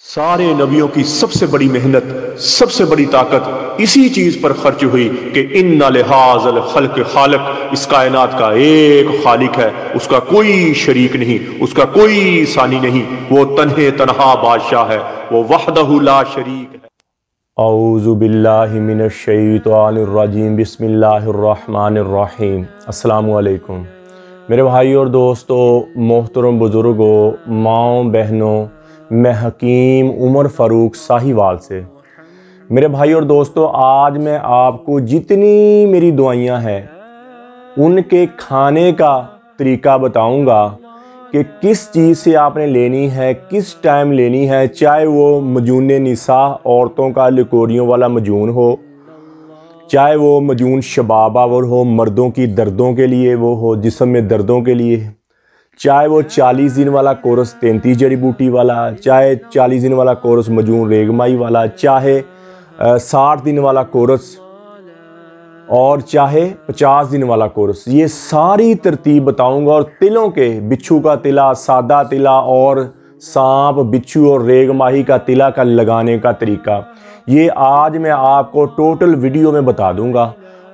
سارے نبیوں کی سب سے بڑی محنت، سب سے بڑی طاقت اسی چیز پر خرچ ہوئی کہ اِنَّ لِہَٰذَا الْخَلْقِ خالق، اس کائنات کا ایک خالق ہے، اس کا کوئی شریک نہیں، اس کا کوئی ثانی نہیں، وہ تنہا بادشاہ ہے، وہ وحدہ لا شریک ہے۔ اعوذ باللہ من الشیطان الرجیم، بسم اللہ الرحمن الرحیم۔ السلام علیکم میرے بھائی اور دوستو، محترم بزرگوں، ماؤں بہنوں، میں حکیم عمر فاروق ساہیوال سے۔ میرے بھائی اور دوستو، آج میں آپ کو جتنی میری دعائیاں ہیں ان کے کھانے کا طریقہ بتاؤں گا کہ کس چیز سے آپ نے لینی ہے، کس ٹائم لینی ہے، چاہے وہ مجون نساء، عورتوں کا لکوریوں والا مجون ہو، چاہے وہ مجون شباب آور ہو، مردوں کی دردوں کے لیے وہ ہو، جسم میں دردوں کے لیے، چاہے وہ 40 دن والا کورس 33 جڑی بوٹی والا، چاہے 40 دن والا کورس مجون ریگمائی والا، چاہے 60 دن والا کورس، اور چاہے 50 دن والا کورس، یہ ساری ترتیب بتاؤں گا۔ اور تلوں کے، بچھو کا تلا، سادہ تلا، اور سانپ، بچھو اور ریگ ماہی کا تلا کا لگانے کا طریقہ، یہ آج میں آپ کو ٹوٹل ویڈیو میں بتا دوں گا۔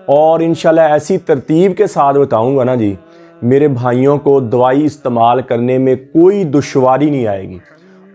اور انشاءاللہ ایسی ترتیب کے ساتھ بتاؤں گا نا جی، میرے بھائیوں کو دوائی استعمال کرنے میں کوئی دشواری نہیں آئے گی۔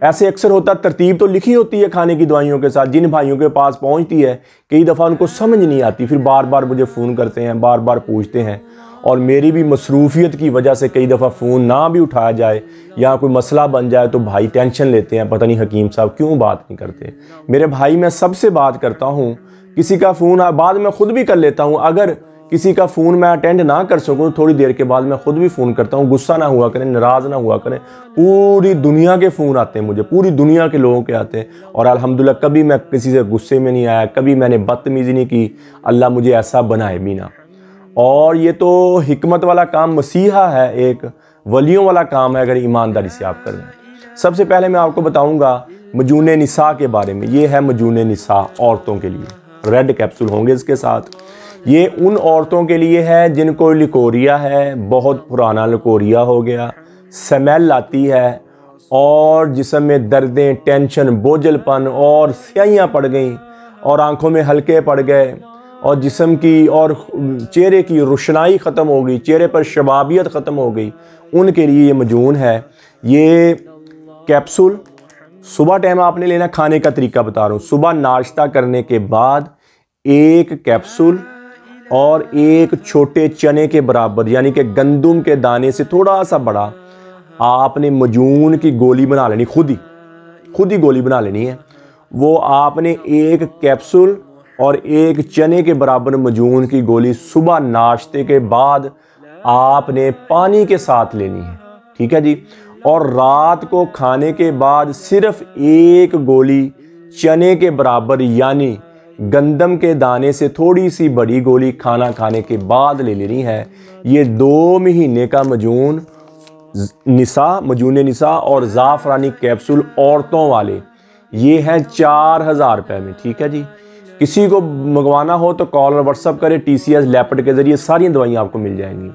ایسے اکثر ہوتا، ترتیب تو لکھی ہوتی ہے کھانے کی دوائیوں کے ساتھ، جن بھائیوں کے پاس پہنچتی ہے کئی دفعہ ان کو سمجھ نہیں آتی، پھر بار بار مجھے فون کرتے ہیں، بار بار پوچھتے ہیں، اور میری بھی مصروفیت کی وجہ سے کئی دفعہ فون نہ بھی اٹھایا جائے یا کوئی مسئلہ بن جائے تو بھائی ٹینشن لیتے ہیں، پتہ نہیں حکیم صاحب کیوں بات نہیں کرتے۔ میرے بھائی، میں سب سے بات کرتا ہوں، کسی کا فون بعد میں خود بھی کر لیتا ہوں، اگر کسی کا فون میں اٹینڈ نہ کر سکوں تھوڑی دیر کے بعد میں خود بھی فون کرتا ہوں۔ غصہ نہ ہوا کریں، ناراض نہ ہوا کریں، پوری دنیا کے فون آتے ہیں مجھے، پوری دنیا کے لوگوں کے آتے ہیں، اور الحمدللہ کبھی میں کسی سے غصے میں نہیں آیا، کبھی میں نے بدتمیزی نہیں کی، اللہ مجھے ایسا بنائے بھی نہ۔ اور یہ تو حکمت والا کام، مسیحا ہے، ایک ولیوں والا کام ہے اگر ایمانداری سے آپ کر دیں۔ سب سے پہلے میں آپ کو بتاؤں گا مجون نساء کے بارے میں۔ یہ ہے مجون نساء، عورتوں کے لیے، ریڈ کیپسول ہوں گے اس کے ساتھ۔ یہ ان عورتوں کے لیے ہے جن کو لکوریا ہے، بہت پرانا لکوریا ہو گیا، سمیل آتی ہے، اور جسم میں دردیں، ٹینشن، بوجھل پن، اور سیاہیاں پڑ گئیں، اور آنکھوں میں ہلکے پڑ گئے، اور جسم کی اور چہرے کی روشنائی ختم ہو گئی، چہرے پر شبابیت ختم ہو گئی، ان کے لیے یہ مجون ہے۔ یہ کیپسول صبح ٹائم آپ نے لینا، کھانے کا طریقہ بتا رہا ہوں۔ صبح ناشتہ کرنے کے بعد ایک کیپسول اور ایک چھوٹے چنے کے برابر، یعنی کہ گندم کے دانے سے تھوڑا سا بڑا، آپ نے مجون کی گولی بنا لینی، خود ہی گولی بنا لینی ہے۔ وہ آپ نے ایک کیپسول اور ایک چنے کے برابر مجون کی گولی صبح ناشتے کے بعد آپ نے پانی کے ساتھ لینی ہے، ٹھیک ہے جی۔ اور رات کو کھانے کے بعد صرف ایک گولی چنے کے برابر، یعنی گندم کے دانے سے تھوڑی سی بڑی گولی کھانا کھانے کے بعد لے لینی ہے۔ یہ 2 مہینے کا مجون نساء اور زعفرانی کیپسول عورتوں والے، یہ ہیں 4000 روپے میں، ٹھیک ہے جی۔ کسی کو منگوانا ہو تو کال اور واٹس ایپ کرے، TCS لیپٹ کے ذریعے ساری دوائیاں آپ کو مل جائیں گی۔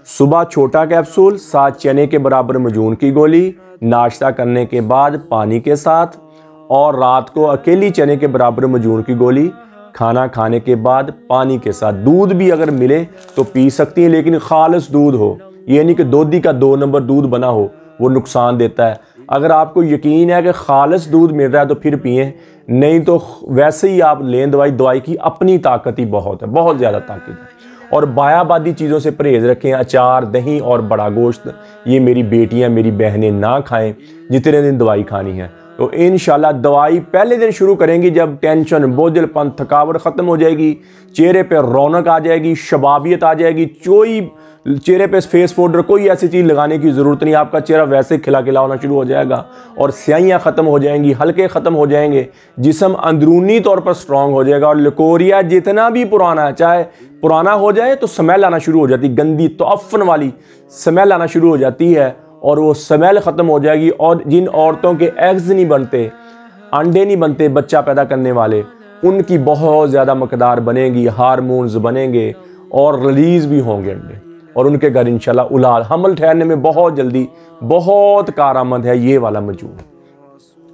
صبح چھوٹا کیپسول، 7 چنے کے برابر مجون کی گولی، ناشتہ کرنے کے بعد پانی کے ساتھ، اور رات کو اکیلی چنے کے برابر مجون کی گولی کھانا کھانے کے بعد پانی کے ساتھ۔ دودھ بھی اگر ملے تو پی سکتی ہیں، لیکن خالص دودھ ہو، یہ نہیں کہ دودھی کا 2 نمبر دودھ بنا ہو، وہ نقصان دیتا ہے۔ اگر آپ کو یقین ہے کہ خالص دودھ مل رہا ہے تو پھر پئیں، نہیں تو ویسے ہی آپ لیں دوائی کی اپنی طاقت ہی بہت ہے، بہت زیادہ طاقت ہے۔ اور بایا بادی چیزوں سے پرہیز رکھیں، اچار، دہی اور بڑا گوشت یہ میری بیٹیاں، میری بہنیں نہ کھائیں جتنے دن دوائی کھانی ہے۔ تو انشاءاللہ دوائی پہلے دن شروع کریں گی جب ٹینشن، بوجھل پن، تھکاوٹ ختم ہو جائے گی، چہرے پہ رونق آ جائے گی، شبابیت آ جائے گی، چہرے پہ فیس پاؤڈر کوئی ایسی چیز لگانے کی ضرورت نہیں، آپ کا چہرہ ویسے کھلا کھلا ہونا شروع ہو جائے گا، اور سیاہیاں ختم ہو جائیں گی، ہلکے ختم ہو جائیں گے، جسم اندرونی طور پر سٹرونگ ہو جائے گا۔ اور لکوریا جتنا بھی پرانا ہے، چاہے پرانا ہو جائے تو سمیل آنا شروع ہو جاتی، گندی تعفن والی سمیل آنا شروع ہو جاتی ہے، اور وہ سمیل ختم ہو جائے گی۔ اور جن عورتوں کے ایگز نہیں بنتے، انڈے نہیں بنتے بچہ پیدا کرنے والے، ان کی بہت زیادہ مقدار بنے گی، ہارمونز بنیں گے، اور ریلیز بھی ہوں گے انڈے، اور ان کے گھر انشاءاللہ اولاد، حمل ٹھہرنے میں بہت جلدی، بہت کارآمد ہے یہ والا مجون۔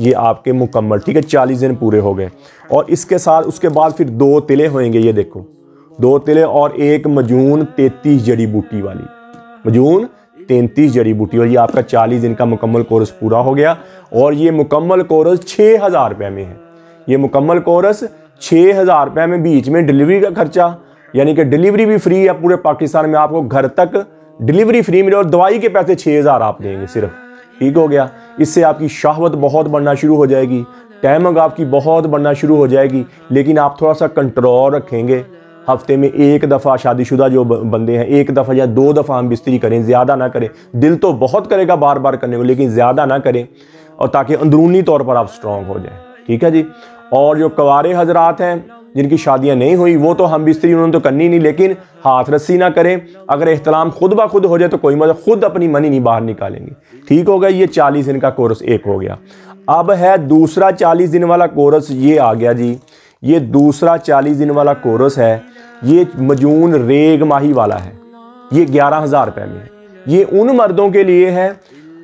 یہ آپ کے مکمل، ٹھیک ہے، 40 دن پورے ہو گئے۔ اور اس کے ساتھ اس کے بعد پھر 2 تلے ہوئیں گے، یہ دیکھو 2 تلے اور ایک مجون 33 جڑی بوٹی والی، مجون 33 جڑی بوٹی، اور یہ آپ کا 40 دن کا مکمل کورس پورا ہو گیا۔ اور یہ مکمل کورس 6000 روپے میں ہے، یہ مکمل کورس 6000 روپے میں، بیچ میں ڈلیوری کا خرچہ، یعنی کہ ڈلیوری بھی فری ہے پورے پاکستان میں، آپ کو گھر تک ڈلیوری فری ملے، اور دوائی کے پیسے 6000 آپ دیں گے صرف، ٹھیک ہو گیا۔ اس سے آپ کی شہوت بہت بڑھنا شروع ہو جائے گی، ٹائمنگ آپ کی بہت بڑھنا شروع ہو جائے گی، لیکن آپ تھوڑا سا کنٹرول رکھیں گے۔ ہفتے میں 1 دفعہ، شادی شدہ جو بندے ہیں 1 دفعہ یا 2 دفعہ ہم بستری کریں، زیادہ نہ کریں، دل تو بہت کرے گا بار بار کرنے کو، لیکن زیادہ نہ کریں، اور تاکہ اندرونی طور پر آپ سٹرونگ ہو جائیں، ٹھیک ہے جی۔ اور جو کوارے حضرات ہیں جن کی شادیاں نہیں ہوئی، وہ تو ہم بستری انہوں نے تو کرنی نہیں، لیکن ہاتھ رسی نہ کریں، اگر احتلام خود بخود ہو جائے تو کوئی مطلب، خود اپنی منی نہیں باہر نکالیں گے، ٹھیک ہو گیا۔ یہ 40 دن کا کورس ایک ہو گیا۔ اب ہے دوسرا 40 دن والا کورس، یہ آ گیا جی، یہ دوسرا 40 دن والا کورس ہے، یہ مجون ریگ ماہی والا ہے، یہ 11000 روپے میں ہے۔ یہ ان مردوں کے لیے ہے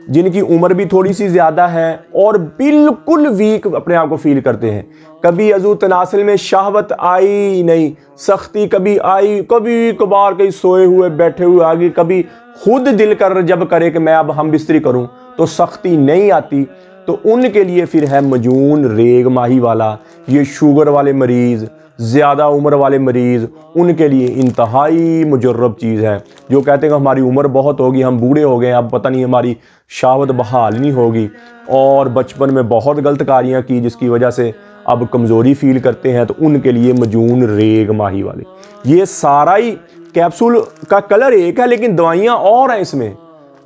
جن کی عمر بھی تھوڑی سی زیادہ ہے اور بالکل ویک اپنے آپ کو فیل کرتے ہیں، کبھی عضو تناسل میں شہوت آئی نہیں، سختی کبھی آئی، کبھی کبھار کہیں سوئے ہوئے بیٹھے ہوئے آگے، کبھی خود دل کر جب کرے کہ میں اب ہم بستری کروں تو سختی نہیں آتی، تو ان کے لیے پھر ہے مجون ریگ ماہی والا۔ یہ شوگر والے مریض، زیادہ عمر والے مریض، ان کے لیے انتہائی مجرب چیز ہے، جو کہتے ہیں کہ ہماری عمر بہت ہوگی، ہم بوڑھے ہو گئے، اب پتہ نہیں ہماری شہوت بحال نہیں ہوگی، اور بچپن میں بہت غلط کاریاں کی جس کی وجہ سے اب کمزوری فیل کرتے ہیں، تو ان کے لیے مجون ریگ ماہی والے۔ یہ سارا ہی کیپسول کا کلر ایک ہے لیکن دوائیاں اور ہیں اس میں،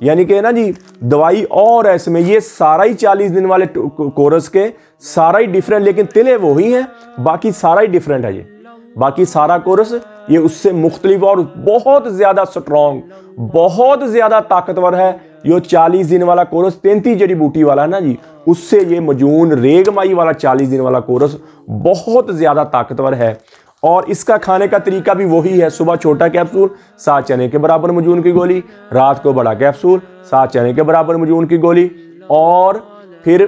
یعنی کہ نا جی دوائی اور ہے اس میں، یہ سارا ہی 40 دن والے کورس کے سارا ہی ڈیفرنٹ، لیکن تلے وہی ہیں، باقی سارا ہی ڈیفرنٹ ہے۔ یہ باقی سارا کورس یہ اس سے مختلف اور بہت زیادہ سٹرونگ، بہت زیادہ طاقتور ہے۔ یہ 40 دن والا کورس 33 جڑی بوٹی والا ہے نا جی، اس سے یہ مجون ریگ مائی والا 40 دن والا کورس بہت زیادہ طاقتور ہے۔ اور اس کا کھانے کا طریقہ بھی وہی ہے، صبح چھوٹا کیپسول 7 چنے کے برابر مجون کی گولی، رات کو بڑا کیپسول 7 چنے کے برابر مجون کی گولی، اور پھر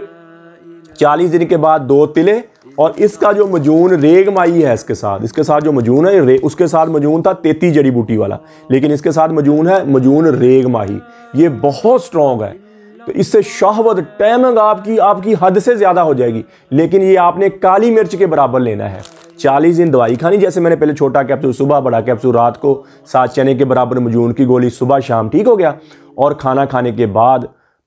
40 دن کے بعد 2 تلے۔ اور اس کا جو مجون ریگ مائی ہے، اس کے ساتھ جو مجون ہے، اس کے ساتھ مجون تھا 33 جڑی بوٹی والا، لیکن اس کے ساتھ مجون ہے مجون ریگ ماہی، یہ بہت سٹرونگ ہے، تو اس سے شہوت ٹائمنگ آپ کی حد سے زیادہ ہو جائے گی، لیکن یہ آپ نے کالی مرچ کے برابر لینا ہے۔ 40 دن دوائی کھانی، جیسے میں نے پہلے چھوٹا کیپسول صبح، بڑا کیپسول رات کو، 7 چنے کے برابر مجون کی گولی صبح شام، ٹھیک ہو گیا۔ اور کھانا کھانے کے بعد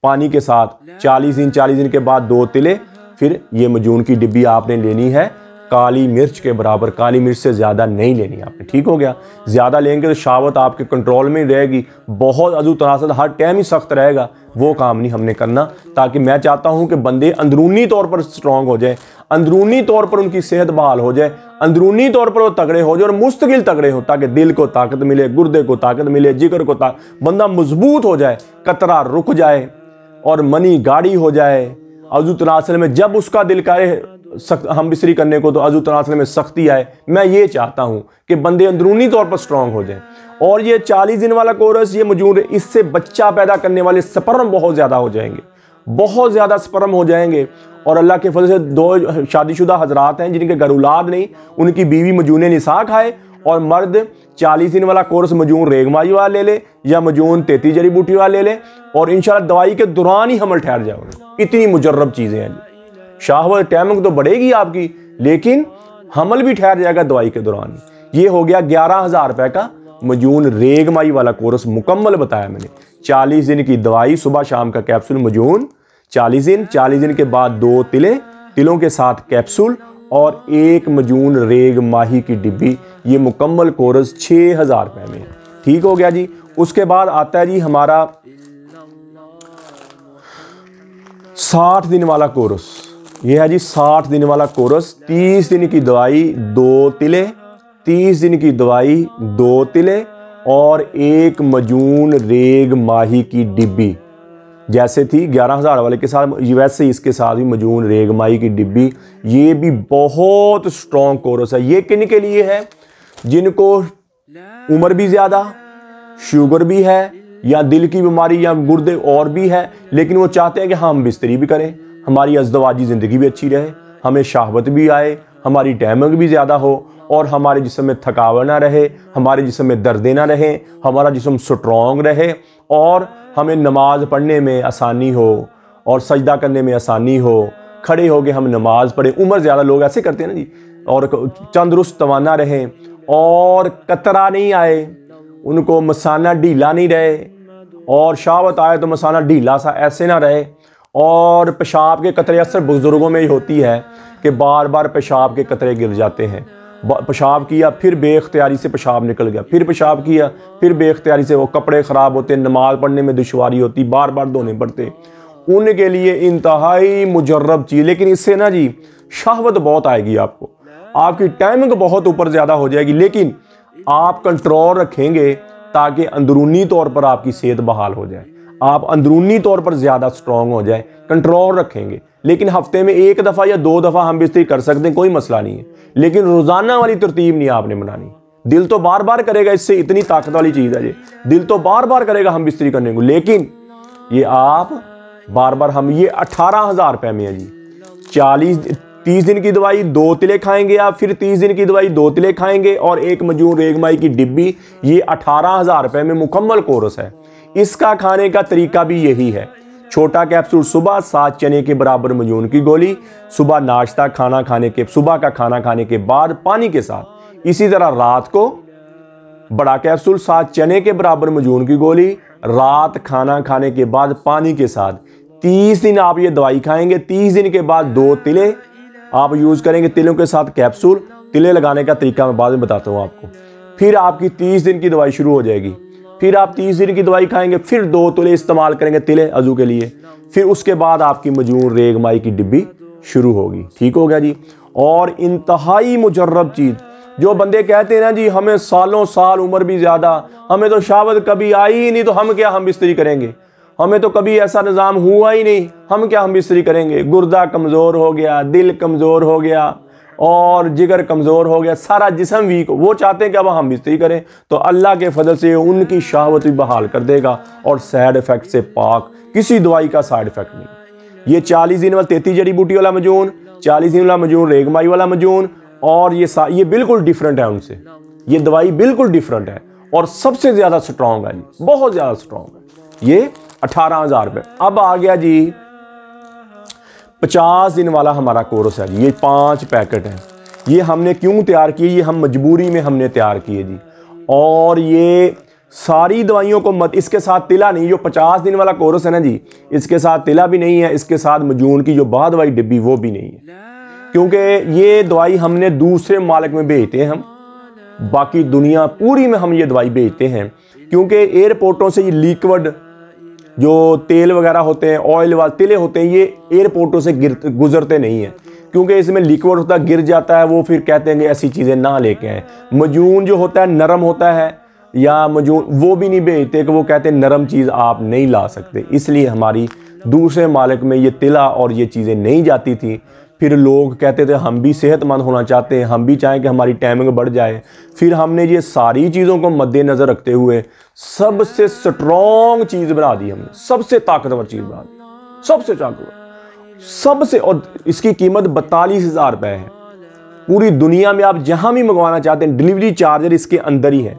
پانی کے ساتھ 40 دن کے بعد 2 تلے، پھر یہ مجون کی ڈبی آپ نے لینی ہے کالی مرچ کے برابر، کالی مرچ سے زیادہ نہیں لینی آپ نے، ٹھیک ہو گیا۔ زیادہ لیں گے تو شہوت آپ کے کنٹرول میں رہے گی، بہت عضو تناسل ہر ٹائم ہی سخت رہے گا، وہ کام نہیں ہم نے کرنا۔ تاکہ میں چاہتا ہوں کہ بندے اندرونی طور پر سٹرونگ ہو جائیں، اندرونی طور پر ان کی صحت بحال ہو جائے، اندرونی طور پر وہ تگڑے ہو جائے اور مستقل تگڑے ہو، تاکہ دل کو طاقت ملے، گردے کو طاقت ملے، جگر کو بندہ مضبوط ہو جائے، قطرہ رک جائے اور منی گاڑی ہو جائے۔ عضو تناسل میں جب اس کا دل کرے ہم بستری کرنے کو تو عضو تناسل میں سختی آئے، میں یہ چاہتا ہوں کہ بندے اندرونی طور پر سٹرونگ ہو جائیں۔ اور یہ 40 دن والا کورس، یہ مجون، اس سے بچہ پیدا کرنے والے سپرم بہت زیادہ ہو جائیں گے، بہت زیادہ سپرم ہو جائیں گے۔ اور اللہ کے فضل سے 2 شادی شدہ حضرات ہیں جن کے گھر اولاد نہیں، ان کی بیوی مجون نساء کھائے، اور مرد 40 دن والا کورس مجون ریگ مائی والا لے لے یا مجون 33 جڑی بوٹی والا لے لے، اور انشاءاللہ دوائی کے دوران ہی حمل ٹھہر جائے گا۔ اتنی مجرب چیزیں ہیں جی، شہوت ٹائمنگ تو بڑھے گی آپ کی، لیکن حمل بھی ٹھہر جائے گا دوائی کے دوران ہی۔ یہ ہو گیا 11000 روپے کا مجون ریگ مائی والا کورس مکمل بتایا میں نے۔ 40 دن کی دوائی، صبح شام کا کیپسول مجون 40 دن کے بعد 2 تلے، تلوں کے ساتھ کیپسول، اور 1 مجون ریگ ماہی کی ڈبی، یہ مکمل کورس 6000 روپے میں، ٹھیک ہو گیا جی۔ اس کے بعد آتا ہے جی ہمارا 60 دن والا کورس، یہ ہے جی 60 دن والا کورس۔ 30 دن کی دوائی 2 تلے، 30 دن کی دوائی 2 تلے، اور 1 مجون ریگ ماہی کی ڈبی، جیسے تھی 11000 والے کے ساتھ ویسے ہی اس کے ساتھ بھی مجون ریگ ماہی کی ڈبی۔ یہ بھی بہت سٹرونگ کورس ہے۔ یہ کن کے لیے ہے؟ جن کو عمر بھی زیادہ، شوگر بھی ہے، یا دل کی بیماری یا گردے اور بھی ہے، لیکن وہ چاہتے ہیں کہ ہم بستری بھی کریں، ہماری ازدواجی زندگی بھی اچھی رہے، ہمیں شہوت بھی آئے، ہماری ٹائمنگ بھی زیادہ ہو، اور ہمارے جسم میں تھکاوٹ نہ رہے، ہمارے جسم میں دردیں نہ رہیں، ہمارا جسم سٹرونگ رہے، اور ہمیں نماز پڑھنے میں آسانی ہو اور سجدہ کرنے میں آسانی ہو، کھڑے ہو کے ہم نماز پڑھیں۔ عمر زیادہ لوگ ایسے کرتے ہیں نا جی، اور تندرست توانا رہیں، اور قطرہ نہیں آئے، ان کو مثانہ ڈھیلا نہیں رہے، اور شہوت آئے تو مثانہ ڈھیلا سا ایسے نہ رہے، اور پیشاب کے قطرے اکثر بزرگوں میں ہی ہوتی ہے کہ بار بار پیشاب کے قطرے گر جاتے ہیں، پیشاب کیا پھر بے اختیاری سے پیشاب نکل گیا، پھر پیشاب کیا پھر بے اختیاری سے، وہ کپڑے خراب ہوتے، نماز پڑھنے میں دشواری ہوتی، بار بار دھونے پڑتے، ان کے لیے انتہائی مجرب چیز۔ لیکن اس سے نا جی شہوت بہت آئے گی، آپ کو آپ کی ٹائمنگ بہت اوپر زیادہ ہو جائے گی، لیکن آپ کنٹرول رکھیں گے تاکہ اندرونی طور پر آپ کی صحت بحال ہو جائے، آپ اندرونی طور پر زیادہ سٹرونگ ہو جائے، کنٹرول رکھیں گے۔ لیکن ہفتے میں 1 دفعہ یا 2 دفعہ ہم بستری کر سکتے ہیں، کوئی مسئلہ نہیں ہے، لیکن روزانہ والی ترتیب نہیں آپ نے بنانی۔ دل تو بار بار کرے گا، اس سے اتنی طاقت والی چیز ہے یہ، دل تو بار بار کرے گا ہم بستری کرنے کو، لیکن یہ آپ بار بار ہم یہ 18,000 روپے میں ہے جی، 30 دن کی دوائی 2 تلے کھائیں گے آپ، پھر 30 دن کی دوائی 2 تلے کھائیں گے، اور 1 مجون ریگمائی کی ڈبی، یہ 18,000 روپے میں مکمل کورس ہے۔ اس کا کھانے کا طریقہ بھی یہی ہے، چھوٹا کیپسول صبح 7 چنے کے برابر مجون کی گولی، صبح ناشتہ صبح کا کھانا کھانے کے بعد پانی کے ساتھ، اسی طرح رات کو بڑا کیپسول 7 چنے کے برابر مجون کی گولی، رات کھانا کھانے کے بعد پانی کے ساتھ۔ 30 دن آپ یہ دوائی کھائیں گے، 30 دن کے بعد 2 تلے آپ یوز کریں گے، تلوں کے ساتھ کیپسول۔ تلے لگانے کا طریقہ میں بعد میں بتاتا ہوں آپ کو۔ پھر آپ کی 30 دن کی دوائی شروع ہو جائے گی، پھر آپ 30 دن کی دوائی کھائیں گے، پھر 2 تلے استعمال کریں گے تلے عضو کے لیے، پھر اس کے بعد آپ کی مجون ریگمائی کی ڈبی شروع ہوگی۔ ٹھیک ہو گیا جی؟ اور انتہائی مجرب چیز، جو بندے کہتے ہیں نا جی ہمیں سالوں سال عمر بھی زیادہ، ہمیں تو شہوت کبھی آئی ہی نہیں، تو ہم بستری کریں گے، ہمیں تو کبھی ایسا نظام ہوا ہی نہیں، ہم بستری کریں گے، گردہ کمزور ہو گیا، دل کمزور ہو گیا، اور جگر کمزور ہو گیا، سارا جسم ویک، وہ چاہتے ہیں کہ اب ہم بستری کریں، تو اللہ کے فضل سے ان کی شہوت بھی بحال کر دے گا، اور سائیڈ ایفیکٹ سے پاک، کسی دوائی کا سائیڈ ایفیکٹ نہیں۔ یہ 40 دن والا 33 جڑی بوٹی والا مجون، 40 دن والا مجون ریگمائی والا مجون، اور یہ بالکل ڈیفرنٹ ہے ان سے، یہ دوائی بالکل ڈیفرنٹ ہے، اور سب سے زیادہ سٹرونگ ہے جی، بہت زیادہ سٹرونگ ہے۔ یہ 18,000 روپے۔ اب آ گیا جی 50 دن والا ہمارا کورس ہے جی، یہ 5 پیکٹ ہیں۔ یہ ہم نے کیوں تیار کیے؟ یہ ہم مجبوری میں ہم نے تیار کیے جی، اور یہ ساری دوائیوں کو اس کے ساتھ تلا نہیں، جو 50 دن والا کورس ہے نا جی، اس کے ساتھ تلا بھی نہیں ہے، اس کے ساتھ مجون کی جو بعد والی ڈبی وہ بھی نہیں ہے، کیونکہ یہ دوائی ہم نے دوسرے مالک میں بھیجتے ہیں، ہم باقی دنیا پوری میں ہم یہ دوائی بھیجتے ہیں، کیونکہ ایئرپورٹوں سے یہ لیکوڈ جو تیل وغیرہ ہوتے ہیں، آئل والے تلے ہوتے ہیں، یہ ایئرپورٹوں سے گزرتے نہیں ہیں، کیونکہ اس میں لیکوڈ ہوتا ہے، گر جاتا ہے، وہ پھر کہتے ہیں کہ ایسی چیزیں نہ لے کے آئیں۔ مجون جو ہوتا ہے نرم ہوتا ہے، یا مجون وہ بھی نہیں بھیجتے، کہ وہ کہتے ہیں نرم چیز آپ نہیں لا سکتے، اس لیے ہماری دوسرے مالک میں یہ تلا اور یہ چیزیں نہیں جاتی تھی۔ پھر لوگ کہتے تھے ہم بھی صحت مند ہونا چاہتے ہیں، ہم بھی چاہیں کہ ہماری ٹائمنگ بڑھ جائے، پھر ہم نے یہ ساری چیزوں کو مد نظر رکھتے ہوئے سب سے سٹرونگ چیز بنا دی، ہم نے سب سے طاقتور چیز بنا دی، سب سے طاقتور، اور اس کی قیمت 42,000 روپے ہے۔ پوری دنیا میں آپ جہاں بھی منگوانا چاہتے ہیں، ڈیلیوری چارجر اس کے اندر ہی ہے،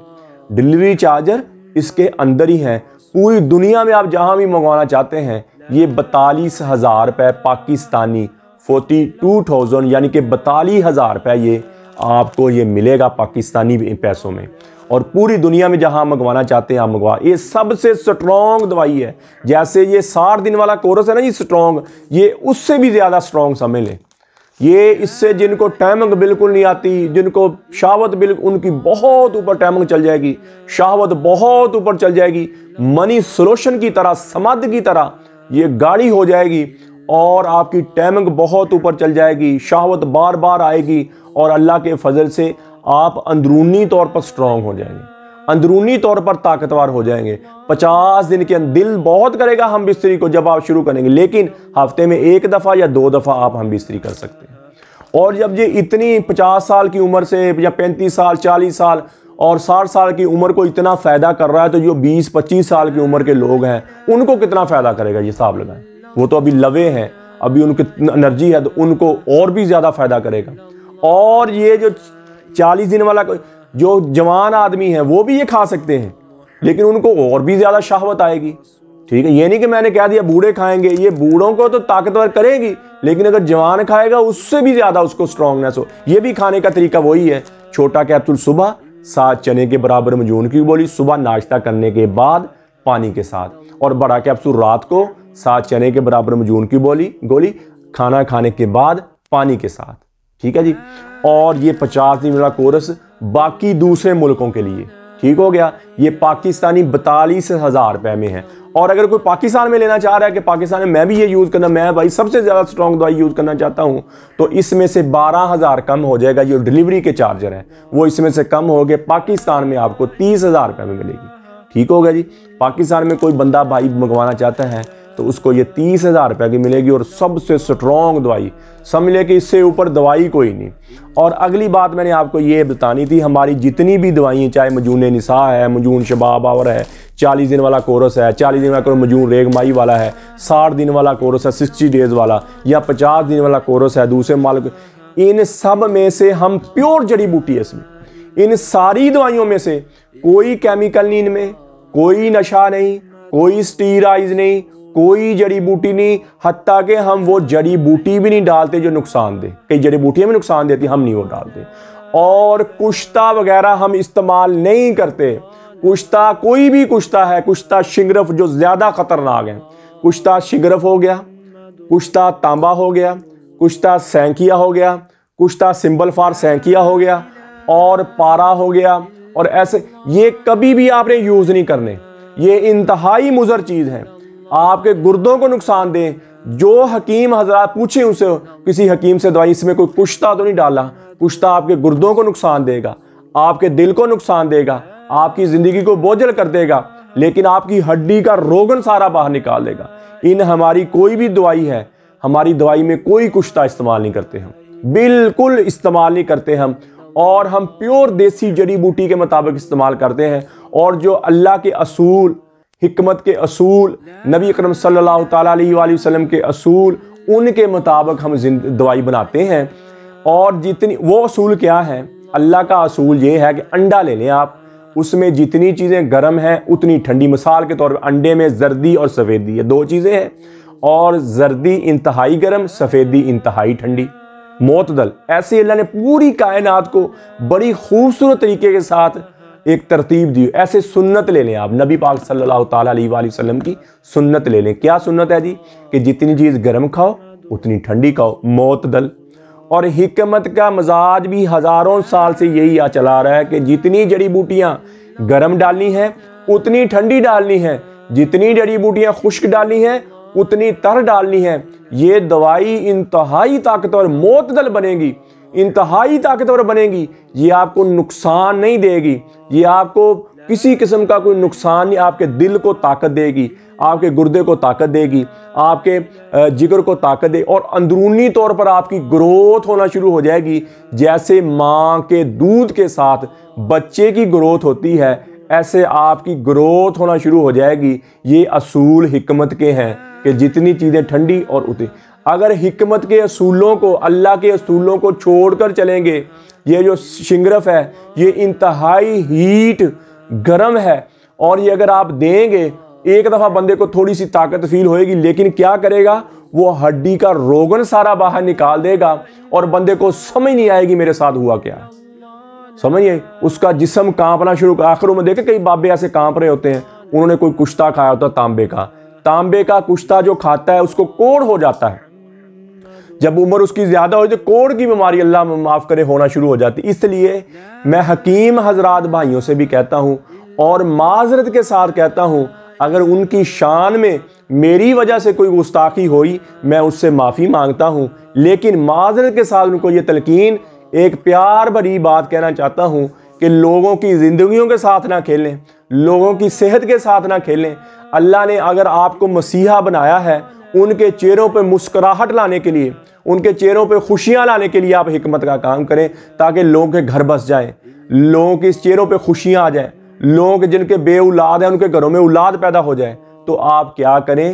ڈیلیوری چارجر اس کے اندر ہی ہے، پوری دنیا میں آپ جہاں بھی منگوانا چاہتے ہیں، یہ 42,000 روپے پاکستانی، 42,000 یعنی کہ 42,000 روپے یہ آپ کو یہ ملے گا پاکستانی پیسوں میں، اور پوری دنیا میں جہاں منگوانا چاہتے ہیں آپ منگوا۔ یہ سب سے سٹرونگ دوائی ہے، جیسے یہ 60 دن والا کورس ہے نا جی سٹرونگ، یہ اس سے بھی زیادہ سٹرونگ سمجھ لیں۔ یہ اس سے جن کو ٹائمنگ بالکل نہیں آتی، جن کو شہوت بالکل، ان کی بہت اوپر ٹائمنگ چل جائے گی، شہوت بہت اوپر چل جائے گی، منی سولوشن کی طرح، سمد کی طرح یہ گاڑی ہو جائے گی، اور آپ کی ٹائمنگ بہت اوپر چل جائے گی، شہوت بار بار آئے گی، اور اللہ کے فضل سے آپ اندرونی طور پر سٹرونگ ہو جائیں گے، اندرونی طور پر طاقتور ہو جائیں گے۔ 50 دن کے اندر دل بہت کرے گا ہم بستری کو جب آپ شروع کریں گے، لیکن ہفتے میں 1 دفعہ یا 2 دفعہ آپ ہم بستری کر سکتے ہیں۔ اور جب یہ اتنی 50 سال کی عمر سے یا 35 سال 40 سال اور 60 سال کی عمر کو اتنا فائدہ کر رہا ہے، تو جو 20-25 سال کی عمر کے لوگ ہیں ان کو کتنا فائدہ کرے گا، یہ حساب لگائیں۔ وہ تو ابھی لوے ہیں، ابھی ان کی انرجی ہے تو ان کو اور بھی زیادہ فائدہ کرے گا۔ اور یہ جو 40 دن والا جو جوان آدمی ہے وہ بھی یہ کھا سکتے ہیں، لیکن ان کو اور بھی زیادہ شہوت آئے گی، ٹھیک ہے۔ یہ نہیں کہ میں نے کہہ دیا بوڑھے کھائیں گے، یہ بوڑھوں کو تو طاقتور کرے گی، لیکن اگر جوان کھائے گا اس سے بھی زیادہ اس کو سٹرونگنس ہو۔ یہ بھی کھانے کا طریقہ وہی ہے، چھوٹا کیپسول صبح 7 چنے کے برابر مجون کی گولی صبح ناشتہ کرنے کے بعد پانی کے ساتھ، اور بڑا کیپسول رات کو 7 چنے کے برابر مجون کی گولی کھانا کھانے کے بعد پانی کے ساتھ، ٹھیک ہے جی۔ اور یہ 50 دن والا کورس باقی دوسرے ملکوں کے لیے، ٹھیک ہو گیا۔ یہ پاکستانی 42,000 روپے میں ہے، اور اگر کوئی پاکستان میں لینا چاہ رہا ہے کہ پاکستان میں بھی یہ یوز کرنا، میں بھائی سب سے زیادہ سٹرونگ دوائی یوز کرنا چاہتا ہوں، تو اس میں سے 12,000 کم ہو جائے گا۔ جو ڈیلیوری کے چارجر ہے وہ اس میں سے کم ہو گئے، پاکستان میں آپ کو 30,000 روپے میں ملے گی، ٹھیک ہوگا جی۔ پاکستان میں کوئی بندہ بھائی منگوانا چاہتا ہے تو اس کو یہ 30,000 روپے کی ملے گی، اور سب سے سٹرونگ دوائی، سمجھ لے کہ اس سے اوپر دوائی کوئی نہیں۔ اور اگلی بات میں نے آپ کو یہ بتانی تھی، ہماری جتنی بھی دوائیں، چاہے مجون نساء ہے، مجون شباب آور ہے، 40 دن والا کورس ہے، 40 دن والا کورس مجون ریگ مائی والا ہے، 60 دن والا کورس ہے 60 ڈیز والا، یا 50 دن والا کورس ہے دوسرے مالک، ان سب میں سے ہم پیور جڑی بوٹی ہے، اس میں ان ساری دوائیوں میں سے کوئی کیمیکل نہیں، ان میں کوئی نشہ نہیں، کوئی سٹیرائز نہیں، کوئی جڑی بوٹی نہیں، حتیٰ کہ ہم وہ جڑی بوٹی بھی نہیں ڈالتے جو نقصان دے، کئی جڑی بوٹیاں بھی نقصان دیتی، ہم نہیں وہ ڈالتے۔ اور کشتہ وغیرہ ہم استعمال نہیں کرتے، کشتہ کوئی بھی کشتہ ہے، کشتہ شگرف جو زیادہ خطرناک ہے، کشتہ شگرف ہو گیا، کشتہ تانبا ہو گیا، کشتہ سینکیا ہو گیا، کشتہ سمبل فار سینکیا ہو گیا، اور پارا ہو گیا، اور ایسے یہ کبھی بھی آپ نے یوز نہیں کرنے، یہ انتہائی مضر چیز ہے، آپ کے گردوں کو نقصان دیں۔ جو حکیم حضرات پوچھیں اسے، کسی حکیم سے دوائی، اس میں کوئی کشتہ تو نہیں ڈالا، کشتہ آپ کے گردوں کو نقصان دے گا، آپ کے دل کو نقصان دے گا، آپ کی زندگی کو بوجھل کر دے گا، لیکن آپ کی ہڈی کا روگن سارا باہر نکال دے گا۔ ان ہماری کوئی بھی دوائی ہے، ہماری دوائی میں کوئی کشتہ استعمال نہیں کرتے، ہم بالکل استعمال نہیں کرتے ہم، اور ہم پیور دیسی جڑی بوٹی کے مطابق استعمال کرتے ہیں، اور جو اللہ کے اصول، حکمت کے اصول، نبی اکرم صلی اللہ تعالیٰ علیہ وآلہ وسلم کے اصول، ان کے مطابق ہم دوائی بناتے ہیں۔ اور جتنی وہ اصول کیا ہے؟ اللہ کا اصول یہ ہے کہ انڈا لے لیں آپ، اس میں جتنی چیزیں گرم ہیں اتنی ٹھنڈی۔ مثال کے طور پر انڈے میں زردی اور سفیدی، یہ 2 چیزیں ہیں، اور زردی انتہائی گرم، سفیدی انتہائی ٹھنڈی، معتدل۔ ایسے اللہ نے پوری کائنات کو بڑی خوبصورت طریقے کے ساتھ ایک ترتیب دی۔ ایسے سنت لے لیں آپ، نبی پاک صلی اللہ تعالیٰ علیہ وآلہ وسلم کی سنت لے لیں۔ کیا سنت ہے جی؟ کہ جتنی چیز گرم کھاؤ اتنی ٹھنڈی کھاؤ، معتدل۔ اور حکمت کا مزاج بھی ہزاروں سال سے یہی چلا رہا ہے کہ جتنی جڑی بوٹیاں گرم ڈالنی ہیں اتنی ٹھنڈی ڈالنی ہے، جتنی جڑی بوٹیاں خشک ڈالنی ہیں اتنی تر ڈالنی ہے۔ یہ دوائی انتہائی طاقتور معتدل بنے گی، انتہائی طاقتور بنے گی، یہ آپ کو نقصان نہیں دے گی، یہ آپ کو کسی قسم کا کوئی نقصان نہیں، آپ کے دل کو طاقت دے گی، آپ کے گردے کو طاقت دے گی، آپ کے جگر کو طاقت دے، اور اندرونی طور پر آپ کی گروتھ ہونا شروع ہو جائے گی۔ جیسے ماں کے دودھ کے ساتھ بچے کی گروتھ ہوتی ہے، ایسے آپ کی گروتھ ہونا شروع ہو جائے گی۔ یہ اصول حکمت کے ہیں کہ جتنی چیزیں ٹھنڈی اور اتنی۔ اگر حکمت کے اصولوں کو، اللہ کے اصولوں کو چھوڑ کر چلیں گے، یہ جو شنگرف ہے یہ انتہائی ہیٹ گرم ہے، اور یہ اگر آپ دیں گے، ایک دفعہ بندے کو تھوڑی سی طاقت فیل ہوئے گی، لیکن کیا کرے گا؟ وہ ہڈی کا روگن سارا باہر نکال دے گا، اور بندے کو سمجھ نہیں آئے گی میرے ساتھ ہوا کیا ہے، سمجھئے؟ اس کا جسم کانپنا شروع کر، آخروں میں دیکھیں کئی بابے ایسے کانپ رہے ہوتے ہیں، انہوں نے کوئی کشتہ کھایا ہوتا تانبے کا کشتہ جو کھاتا ہے اس کو کوڑ ہو جاتا ہے، جب عمر اس کی زیادہ ہو جائے کوڑ کی بیماری اللہ معاف کرے ہونا شروع ہو جاتی۔ اس لیے میں حکیم حضرات بھائیوں سے بھی کہتا ہوں، اور معذرت کے ساتھ کہتا ہوں، اگر ان کی شان میں میری وجہ سے کوئی گستاخی ہوئی میں اس سے معافی مانگتا ہوں، لیکن معذرت کے ساتھ ان کو یہ تلقین، ایک پیار بھری بات کہنا چاہتا ہوں کہ لوگوں کی زندگیوں کے ساتھ نہ کھیلیں، لوگوں کی صحت کے ساتھ نہ کھیلیں۔ اللہ نے اگر آپ کو مسیحا بنایا ہے، ان کے چہروں پہ مسکراہٹ لانے کے لیے، ان کے چہروں پہ خوشیاں لانے کے لیے آپ حکمت کا کام کریں، تاکہ لوگوں کے گھر بس جائیں، لوگوں کے چہروں پہ خوشیاں آ جائیں، لوگ جن کے بے اولاد ہیں ان کے گھروں میں اولاد پیدا ہو جائے۔ تو آپ کیا کریں؟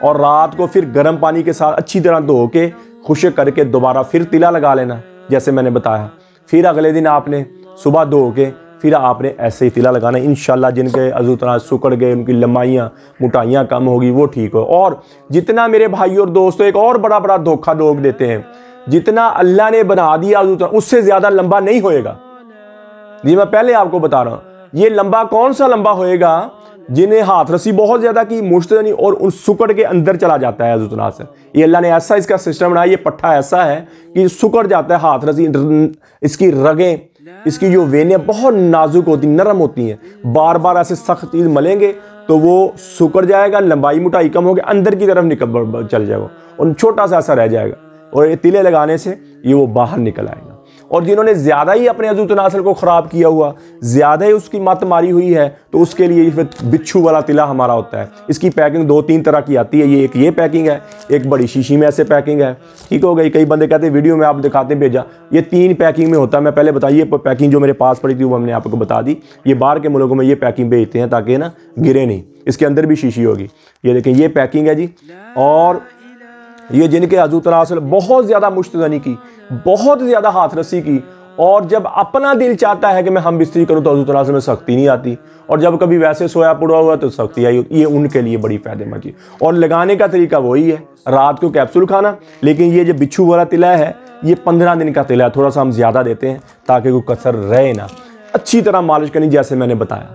اور رات کو پھر گرم پانی کے ساتھ اچھی طرح دھو کے خشک کر کے دوبارہ پھر تلا لگا لینا جیسے میں نے بتایا. پھر اگلے دن آپ نے صبح دھو کے پھر آپ نے ایسے ہی تلا لگانا. انشاءاللہ جن کے عضو تناسل سکڑ گئے، ان کی لمبائیاں موٹائیاں کم ہوگی، وہ ٹھیک ہو. اور جتنا میرے بھائی اور دوستوں ایک اور بڑا دھوکہ لوگ دیتے ہیں، جتنا اللہ نے بنا دیا عضو تناسل اس سے زیادہ لمبا نہیں ہوئے گا. جی میں پہلے آپ کو بتا رہا ہوں، یہ لمبا کون سا لمبا ہوئے گا؟ جنہیں ہاتھ رسی بہت زیادہ کی مشتنی اور ان سکڑ کے اندر چلا جاتا ہے عضو تناسل. یہ اللہ نے ایسا اس کا سسٹم بنایا، یہ پٹھا ایسا ہے کہ سکڑ جاتا ہے ہاتھ رسی، اس کی رگیں، اس کی جو وینیں بہت نازک ہوتی، نرم ہوتی ہیں، بار بار ایسے سخت چیز ملیں گے تو وہ سکڑ جائے گا، لمبائی موٹائی کم ہوگی، اندر کی طرف نکل چل جائے گا اور چھوٹا سا ایسا رہ جائے گا، اور یہ تلے لگانے سے یہ وہ باہر نکل آئے گا. اور جنہوں نے زیادہ ہی اپنے عضو تناسل کو خراب کیا ہوا، زیادہ ہی اس کی مت ماری ہوئی ہے، تو اس کے لیے بچھو والا تلا ہمارا ہوتا ہے. اس کی پیکنگ 2-3 طرح کی آتی ہے. یہ پیکنگ ہے، ایک بڑی شیشی میں ایسے پیکنگ ہے، ٹھیک ہو گئی. کئی بندے کہتے ہیں ویڈیو میں آپ دکھاتے ہیں بھیجا، یہ 3 پیکنگ میں ہوتا ہے. میں پہلے بتائیے پیکنگ جو میرے پاس پڑی تھی وہ ہم نے آپ کو بتا دی. یہ باہر کے ملکوں میں یہ پیکنگ بھیجتے ہیں تاکہ نا گرے نہیں. اس کے اندر بھی شیشی ہوگی. یہ دیکھیں یہ پیکنگ ہے جی. اور یہ جن کے عضو تناسل بہت زیادہ مشتزنی کی، بہت زیادہ ہاتھ رسی کی، اور جب اپنا دل چاہتا ہے کہ میں ہم بستری کروں تو عضو تناسل میں سختی نہیں آتی، اور جب کبھی ویسے سویا پڑا ہوا تو سختی آئی، یہ ان کے لیے بڑی فائدہ مند ہے. اور لگانے کا طریقہ وہی ہے، رات کو کیپسول کھانا. لیکن یہ جو بچھو والا تلا ہے یہ 15 دن کا تلا ہے، تھوڑا سا ہم زیادہ دیتے ہیں تاکہ کوئی کثر رہے نا. اچھی طرح مالش کرنی جیسے میں نے بتایا،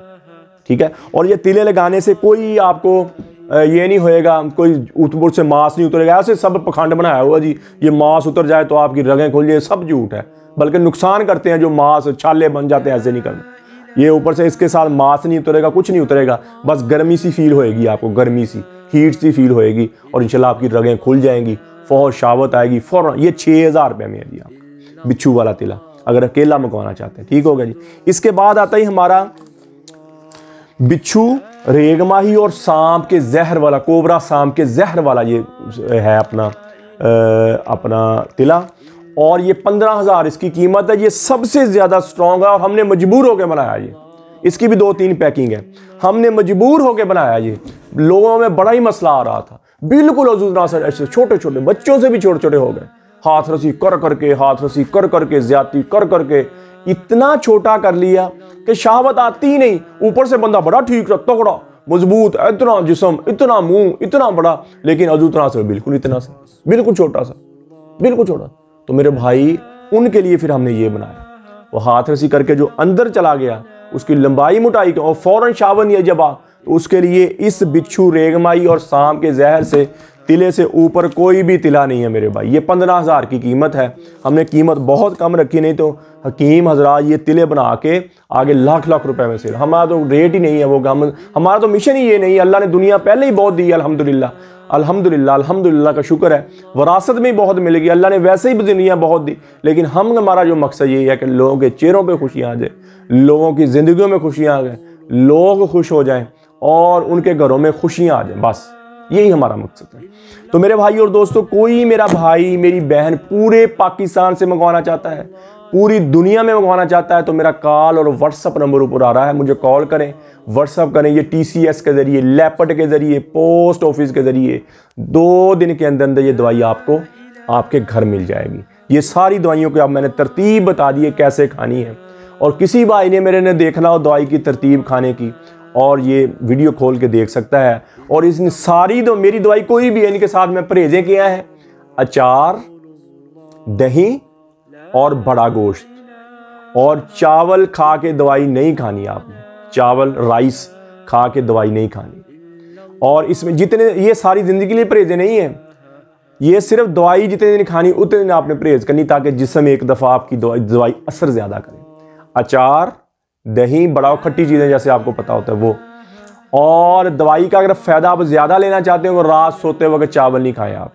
ٹھیک ہے. اور یہ تلے لگانے سے کوئی آپ کو یہ نہیں ہوئے گا، کوئی اوپر سے ماس نہیں اترے گا. ایسے سب پکھانڈ بنایا ہوا جی یہ ماس اتر جائے تو آپ کی رگیں کھل جائے، سب جھوٹ ہے. بلکہ نقصان کرتے ہیں جو ماس چھالے بن جاتے ہیں، ایسے نہیں کرنا. یہ اوپر سے اس کے ساتھ ماس نہیں اترے گا، کچھ نہیں اترے گا، بس گرمی سی فیل ہوئے گی، آپ کو گرمی سی ہیٹ سی فیل ہوئے گی، اور انشاءاللہ آپ کی رگیں کھل جائیں گی، فوراً شاوت آئے گی فوراً. یہ 6000 روپے میں ہے جی آپ کا بچھو والا تلا، اگر اکیلا منگوانا چاہتے ہیں. ٹھیک ہوگا جی. اس کے بعد آتا ہی ہمارا بچھو ریگ ماہی اور سانپ کے زہر والا، کوبرا سانپ کے زہر والا یہ ہے اپنا تلا. اور یہ 15,000 اس کی قیمت ہے. یہ سب سے زیادہ سٹرونگ ہے اور ہم نے مجبور ہو کے بنایا. یہ اس کی بھی 2-3 پیکنگ ہے، ہم نے مجبور ہو کے بنایا. یہ لوگوں میں بڑا ہی مسئلہ آ رہا تھا، بالکل عضو تناسل ایسے چھوٹے بچوں سے بھی چھوٹے ہو گئے، ہاتھ رسی کر کے زیادتی کر کے اتنا چھوٹا کر لیا کہ شہوت آتی ہی نہیں. اوپر سے بندہ بڑا ٹھیک رکھتا، تگڑا مضبوط، اتنا جسم، اتنا منہ، اتنا بڑا، لیکن عضو تناسل بالکل اتنا سا، بالکل چھوٹا. تو میرے بھائی ان کے لیے پھر ہم نے یہ بنایا. وہ ہاتھ رسی کر کے جو اندر چلا گیا اس کی لمبائی موٹائی اور فوراً شاون نہیں جب تو اس کے لیے اس بچھو ریگمائی اور سانپ کے زہر سے تلے سے اوپر کوئی بھی تلا نہیں ہے میرے بھائی. یہ 15,000 کی قیمت ہے. ہم نے قیمت بہت کم رکھی، نہیں تو حکیم حضرات یہ تلے بنا کے آگے لاکھ روپے میں سیل. ہمارا تو ریٹ ہی نہیں ہے وہ، ہمارا تو مشن ہی یہ نہیں ہے. اللہ نے دنیا پہلے ہی بہت دی ہے، الحمدللہ کا شکر ہے. وراثت میں ہی بہت ملے گی، اللہ نے ویسے ہی دنیا بہت دی. لیکن ہمارا جو مقصد یہ ہے کہ لوگوں کے چہروں پہ خوشیاں آ جائیں، لوگوں کی زندگیوں میں خوشیاں آ جائیں، لوگ خوش ہو جائیں اور ان کے گھروں میں خوشیاں آ جائیں، بس یہی ہمارا مقصد ہے. تو میرے بھائی اور دوستو، کوئی میرا بھائی میری بہن پورے پاکستان سے منگوانا چاہتا ہے، پوری دنیا میں منگوانا چاہتا ہے، تو میرا کال اور واٹس اپ نمبر اوپر آ رہا ہے، مجھے کال کریں، واٹس اپ کریں. یہ TCS کے ذریعے، لیپٹ کے ذریعے، پوسٹ آفس کے ذریعے 2 دن کے اندر یہ دوائی آپ کو آپ کے گھر مل جائے گی. یہ ساری دوائیوں کی اب میں نے ترتیب بتا دی ہے کیسے کھانی ہے. اور کسی بھائی نے میرے نے دیکھنا ہو دوائی کی ترتیب کھانے کی، اور یہ ویڈیو کھول کے دیکھ سکتا ہے. اور اس نے ساری میری دوائی کوئی بھی ہے، ان کے ساتھ میں پرہیزیں کیا ہے: اچار، دہی اور بڑا گوشت. اور چاول کھا کے دوائی نہیں کھانی آپ نے، چاول رائس کھا کے دوائی نہیں کھانی. اور اس میں جتنے، یہ ساری زندگی کے لیے پرہیزیں نہیں ہیں، یہ صرف دوائی جتنے دن کھانی اتنے دن آپ نے پرہیز کرنی تاکہ جسم ایک دفعہ آپ کی دوائی اثر زیادہ کرے. اچار، دہی، بڑا کھٹی چیزیں جیسے آپ کو پتا ہوتا ہے وہ. اور دوائی کا اگر فائدہ آپ زیادہ لینا چاہتے ہیں تو رات سوتے وقت چاول نہیں کھائیں. آپ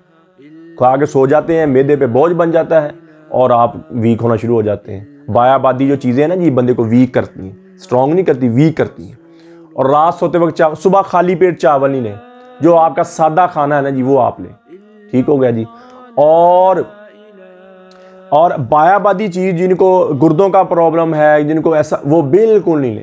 کھا کے سو جاتے ہیں، معدے پہ بوجھ بن جاتا ہے اور آپ ویک ہونا شروع ہو جاتے ہیں. بایا بادی جو چیزیں ہیں نا جی بندے کو ویک کرتی ہیں، اسٹرانگ نہیں کرتی، ویک کرتی ہیں. اور رات سوتے وقت صبح خالی پیٹ چاول نہیں لیں، جو آپ کا سادہ کھانا ہے نا جی وہ آپ لیں. ٹھیک ہو گیا جی. اور بایا بادی چیز، جن کو گردوں کا پرابلم ہے، جن کو ایسا، وہ بالکل نہیں لیں.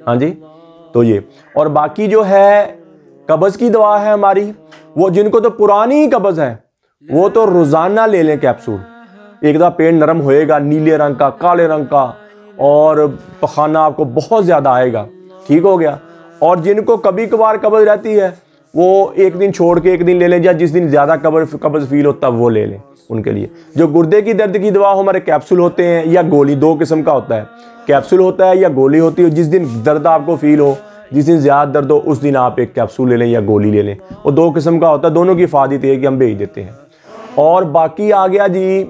ہاں جی، تو یہ اور باقی جو ہے قبض کی دوا ہے ہماری، وہ جن کو تو پرانی قبض ہے وہ تو روزانہ لے لیں کیپسول. ایک دفعہ پیٹ نرم ہوئے گا، نیلے رنگ کا، کالے رنگ کا، اور پخانہ آپ کو بہت زیادہ آئے گا، ٹھیک ہو گیا. اور جن کو کبھی کبھار قبض رہتی ہے وہ ایک دن چھوڑ کے ایک دن لے لیں، یا جس دن زیادہ قبض فیل ہوتا ہے وہ لے لیں. ان کے لیے جو گردے کی درد کی دوا ہمارے کیپسول ہوتے ہیں یا گولی، دو قسم کا ہوتا ہے، کیپسول ہوتا ہے یا گولی ہوتی ہے. جس دن درد آپ کو فیل ہو، جس دن زیادہ درد ہو، اس دن آپ ایک کیپسول لے لیں یا گولی لے لیں. وہ دو قسم کا ہوتا ہے، دونوں کی افادیت ہے کہ ہم بھیج دیتے ہیں. اور باقی آ گیا جی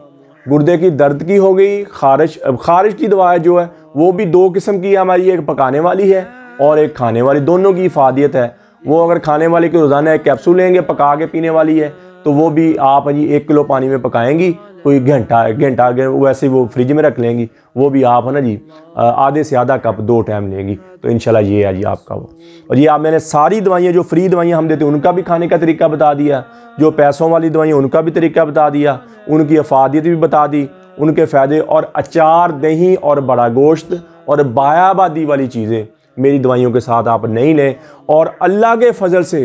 گردے کی درد کی ہو گئی. خارش کی دوا جو ہے وہ بھی دو قسم کی ہے ہماری، ایک پکانے والی ہے اور ایک کھانے والی. دونوں کی افادیت ہے. وہ اگر کھانے والی کی روزانہ ایک کیپسول لیں گے، پکا کے پینے والی ہے، تو وہ بھی آپ جی 1 کلو پانی میں پکائیں گی، کوئی گھنٹہ ویسے وہ فریج میں رکھ لیں گی، وہ بھی آپ ہے نا جی آدھے سے آدھا کپ 2 ٹائم لیں گی، تو انشاءاللہ یہ ہے جی آپ کا وہ. اور یہ آپ میں نے ساری دوائیاں جو فری دوائیاں ہم دیتے ہیں ان کا بھی کھانے کا طریقہ بتا دیا، جو پیسوں والی دوائیاں ان کا بھی طریقہ بتا دیا، ان کی افادیت بھی بتا دی، ان کے فائدے. اور اچار، دہی اور بڑا گوشت اور بایا بادی والی چیزیں میری دوائیوں کے ساتھ آپ نہیں لیں. اور اللہ کے فضل سے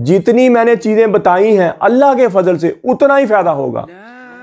جتنی میں نے چیزیں بتائی ہیں، اللہ کے فضل سے اتنا ہی فائدہ ہوگا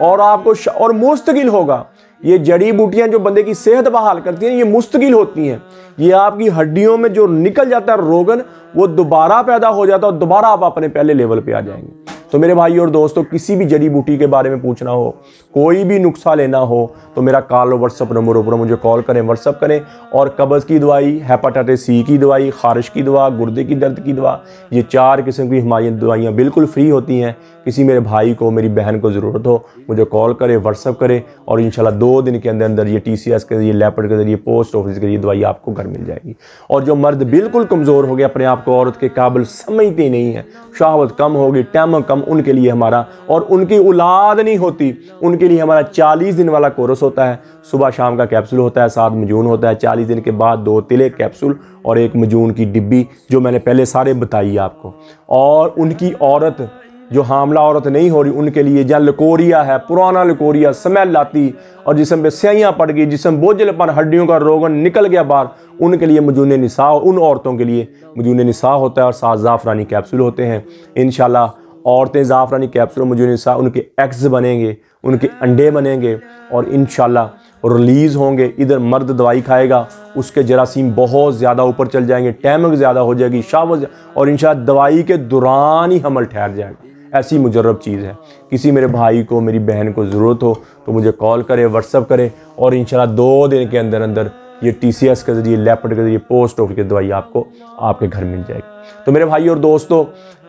اور آپ کو اور مستقل ہوگا. یہ جڑی بوٹیاں جو بندے کی صحت بحال کرتی ہیں یہ مستقل ہوتی ہیں. یہ آپ کی ہڈیوں میں جو نکل جاتا ہے روگن وہ دوبارہ پیدا ہو جاتا ہے اور دوبارہ آپ اپنے پہلے لیول پہ آ جائیں گے. تو میرے بھائی اور دوستو، کسی بھی جڑی بوٹی کے بارے میں پوچھنا ہو، کوئی بھی نسخہ لینا ہو، تو میرا کال اور واٹس اپ نمبر اوپر مجھے کال کریں، واٹس اپ کریں. اور قبض کی دوائی، ہیپاٹائٹس سی کی دوائی، خارش کی دوا، گردے کی درد کی دوا، یہ 4 قسم کی ہماری دوائیاں بالکل فری ہوتی ہیں. کسی میرے بھائی کو، میری بہن کو ضرورت ہو مجھے کال کرے، واٹس اپ کرے، اور انشاءاللہ 2 دن کے اندر یہ TCS کے ذریعے، لیپڈ کے ذریعے، پوسٹ آفس کے ذریعے دوائی آپ کو گھر مل جائے گی. اور جو مرد بالکل کمزور ہو گیا، اپنے آپ کو عورت کے قابل سمجھتے نہیں ہیں، شہوت کم ہوگی، ٹائم کم، ان کے لیے ہمارا، اور ان کی اولاد نہیں ہوتی، ان کے لیے ہمارا 40 دن والا کورس ہوتا ہے. صبح شام کا کیپسول ہوتا ہے، 7 مجون ہوتا ہے. 40 دن کے بعد 2 تلے کیپسول اور 1 مجون کی ڈبی، جو میں نے پہلے سارے بتائی آپ کو. اور ان کی عورت جو حاملہ عورت نہیں ہو رہی، ان کے لیے جہاں لکوریا ہے، پرانا لکوریا، سمیل آتی اور جسم پہ سیاں پڑ گئی، جسم بوجھل پن، ہڈیوں کا روغن نکل گیا باہر، ان کے لیے مجون نساء، ان عورتوں کے لیے مجون نساء ہوتا ہے. اور 7 زعفرانی کیپسول ہوتے ہیں. انشاءاللہ عورتیں زعفرانی کیپسول، مجون نساء، ان کے ایگز بنیں گے، ان کے انڈے بنیں گے، اور انشاءاللہ ریلیز ہوں گے. ادھر مرد دوائی کھائے گا، اس کے جراثیم بہت زیادہ اوپر چل جائیں گے، ٹائمنگ زیادہ ہو جائے گی، شاوز، اور انشاءاللہ دوائی کے دوران ہی حمل ٹھہر جائے گا. ایسی مجرب چیز ہے. کسی میرے بھائی کو، میری بہن کو ضرورت ہو تو مجھے کال کرے، واٹس اپ کرے، اور انشاءاللہ 2 دن کے اندر یہ TCS کے ذریعے، لیپڈ کے ذریعے، پوسٹ آفس کی دوائی آپ کو آپ کے گھر مل جائے گی. تو میرے بھائی اور دوستو،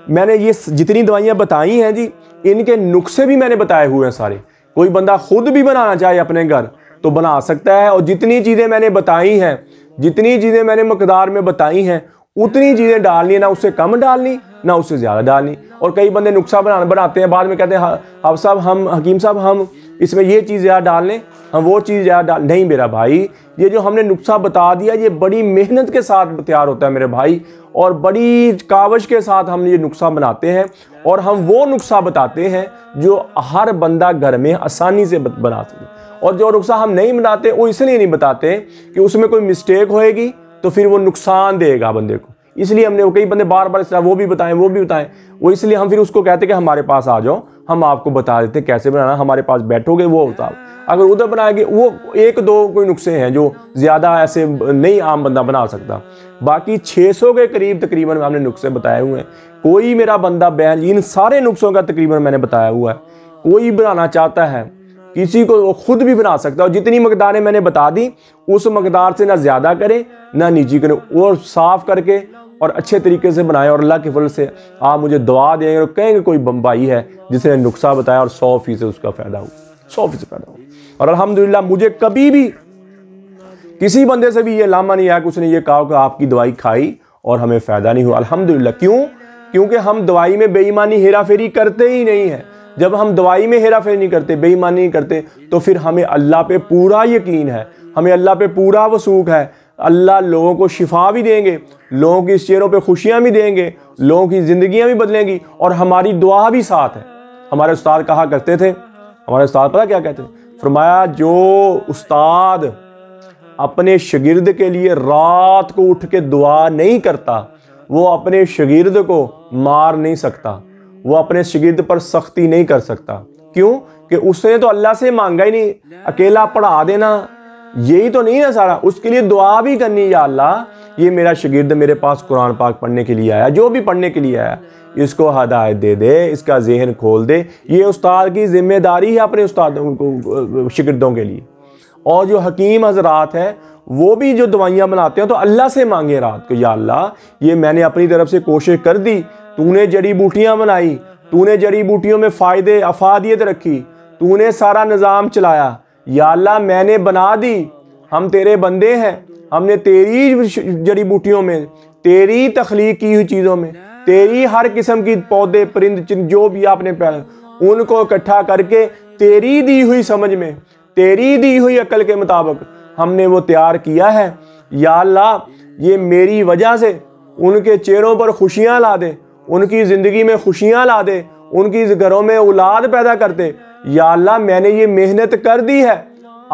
میں نے یہ جتنی دوائیاں بتائی ہیں جی، ان کے نسخے بھی میں نے بتائے ہوئے ہیں سارے. کوئی بندہ خود بھی بنانا چاہے اپنے گھر تو بنا سکتا ہے. اور جتنی چیزیں میں نے بتائی ہیں، جتنی چیزیں میں نے مقدار میں بتائی ہیں، اتنی چیزیں ڈالنی ہے، نہ اس سے کم ڈالنی نہ اس سے زیادہ ڈالنی. اور کئی بندے نسخہ بناتے ہیں، بعد میں کہتے ہیں حافظ صاحب، حکیم صاحب، ہم اس میں یہ چیز زیادہ ڈال لیں، ہم وہ چیز زیادہ ڈال. نہیں میرا بھائی، یہ جو ہم نے نسخہ بتا دیا یہ بڑی محنت کے ساتھ تیار ہوتا ہے میرے بھائی، اور بڑی کاوش کے ساتھ ہم یہ نسخہ بناتے ہیں. اور ہم وہ نسخہ بتاتے ہیں جو ہر بندہ گھر میں آسانی سے بنا سکے. اور جو نسخہ ہم نہیں بناتے وہ اس لیے نہیں بتاتے کہ اس میں کوئی مسٹیک ہوئے گی تو پھر وہ نقصان دے گا بندے کو. اس لیے ہم نے، کئی بندے بار بار اس طرح وہ بھی بتائیں، وہ اس لیے ہم پھر اس کو کہتے ہیں کہ ہمارے پاس آ جاؤ، ہم آپ کو بتا دیتے ہیں کیسے بنانا. ہمارے پاس بیٹھو گے، وہ بتاؤ. اگر ادھر بنائے گے، وہ 1-2 کوئی نسخے ہیں جو زیادہ ایسے نہیں عام بندہ بنا سکتا. باقی 600 کے قریب تقریباً ہم نے نسخے بتائے ہوئے ہیں. کوئی میرا بندہ بہن ان سارے نسخوں کا تقریباً میں نے بتایا ہوا ہے. کوئی بنانا چاہتا ہے، کسی کو وہ خود بھی بنا سکتا ہے. اور جتنی مقداریں میں نے بتا دی اس مقدار سے نہ زیادہ کرے نہ نیچی کرے، اور صاف کر کے اور اچھے طریقے سے بنائے. اور اللہ کے فضل سے آپ مجھے دعا دیں گے اور کہیں گے کوئی بمبائی ہے جس نے نسخہ بتایا اور 100% اس کا فائدہ ہو، 100% فائدہ ہو. اور الحمدللہ مجھے کبھی بھی کسی بندے سے بھی یہ لامہ نہیں آیا کہ اس نے یہ کہا کہ آپ کی دوائی کھائی اور ہمیں فائدہ نہیں ہوا. الحمدللہ. کیونکہ ہم دوائی میں بے ایمانی، ہیرا پھیری کرتے ہی نہیں ہیں. جب ہم دوائی میں ہیرا پھیری نہیں کرتے، بے ایمانی نہیں کرتے، تو پھر ہمیں اللہ پہ پورا یقین ہے، ہمیں اللہ پہ پورا وثوق ہے. اللہ لوگوں کو شفا بھی دیں گے، لوگوں کی چہروں پہ خوشیاں بھی دیں گے، لوگوں کی زندگیاں بھی بدلیں گی، اور ہماری دعا بھی ساتھ ہے. ہمارے استاد کہا کرتے تھے، ہمارے استاد پتہ کیا کہتے ہیں؟ فرمایا جو استاد اپنے شاگرد کے لیے رات کو اٹھ کے دعا نہیں کرتا، وہ اپنے شاگرد کو مار نہیں سکتا، وہ اپنے شاگرد پر سختی نہیں کر سکتا۔ کیوں؟ کہ اس نے تو اللہ سے مانگا ہی نہیں، اکیلا پڑھا دینا یہی تو نہیں ہے سارا، اس کے لیے دعا بھی کرنی، یا اللہ یہ میرا شاگرد میرے پاس قرآن پاک پڑھنے کے لیے آیا، جو بھی پڑھنے کے لیے آیا، اس کو ہدایت دے دے، اس کا ذہن کھول دے۔ یہ استاد کی ذمہ داری ہے اپنے استادوں کو، شاگردوں کے لیے۔ اور جو حکیم حضرات ہیں وہ بھی جو دوائیاں بناتے ہیں تو اللہ سے مانگے رات کو، یا اللہ یہ میں نے اپنی طرف سے کوشش کر دی، تو نے جڑی بوٹیاں بنائی، تو نے جڑی بوٹیوں میں فائدے افادیت رکھی، تو نے سارا نظام چلایا، یا اللہ میں نے بنا دی، ہم تیرے بندے ہیں، ہم نے تیری جڑی بوٹیوں میں، تیری تخلیق کی ہوئی چیزوں میں، تیری ہر قسم کی پودے پرند جو بھی آپ نے پیدا ان کو اکٹھا کر کے تیری دی ہوئی سمجھ میں، تیری دی ہوئی عقل کے مطابق ہم نے وہ تیار کیا ہے، یا اللہ یہ میری وجہ سے ان کے چہروں پر خوشیاں لا دے، ان کی زندگی میں خوشیاں لا دے، ان کی گھروں میں اولاد پیدا کرتے، یا اللہ میں نے یہ محنت کر دی ہے،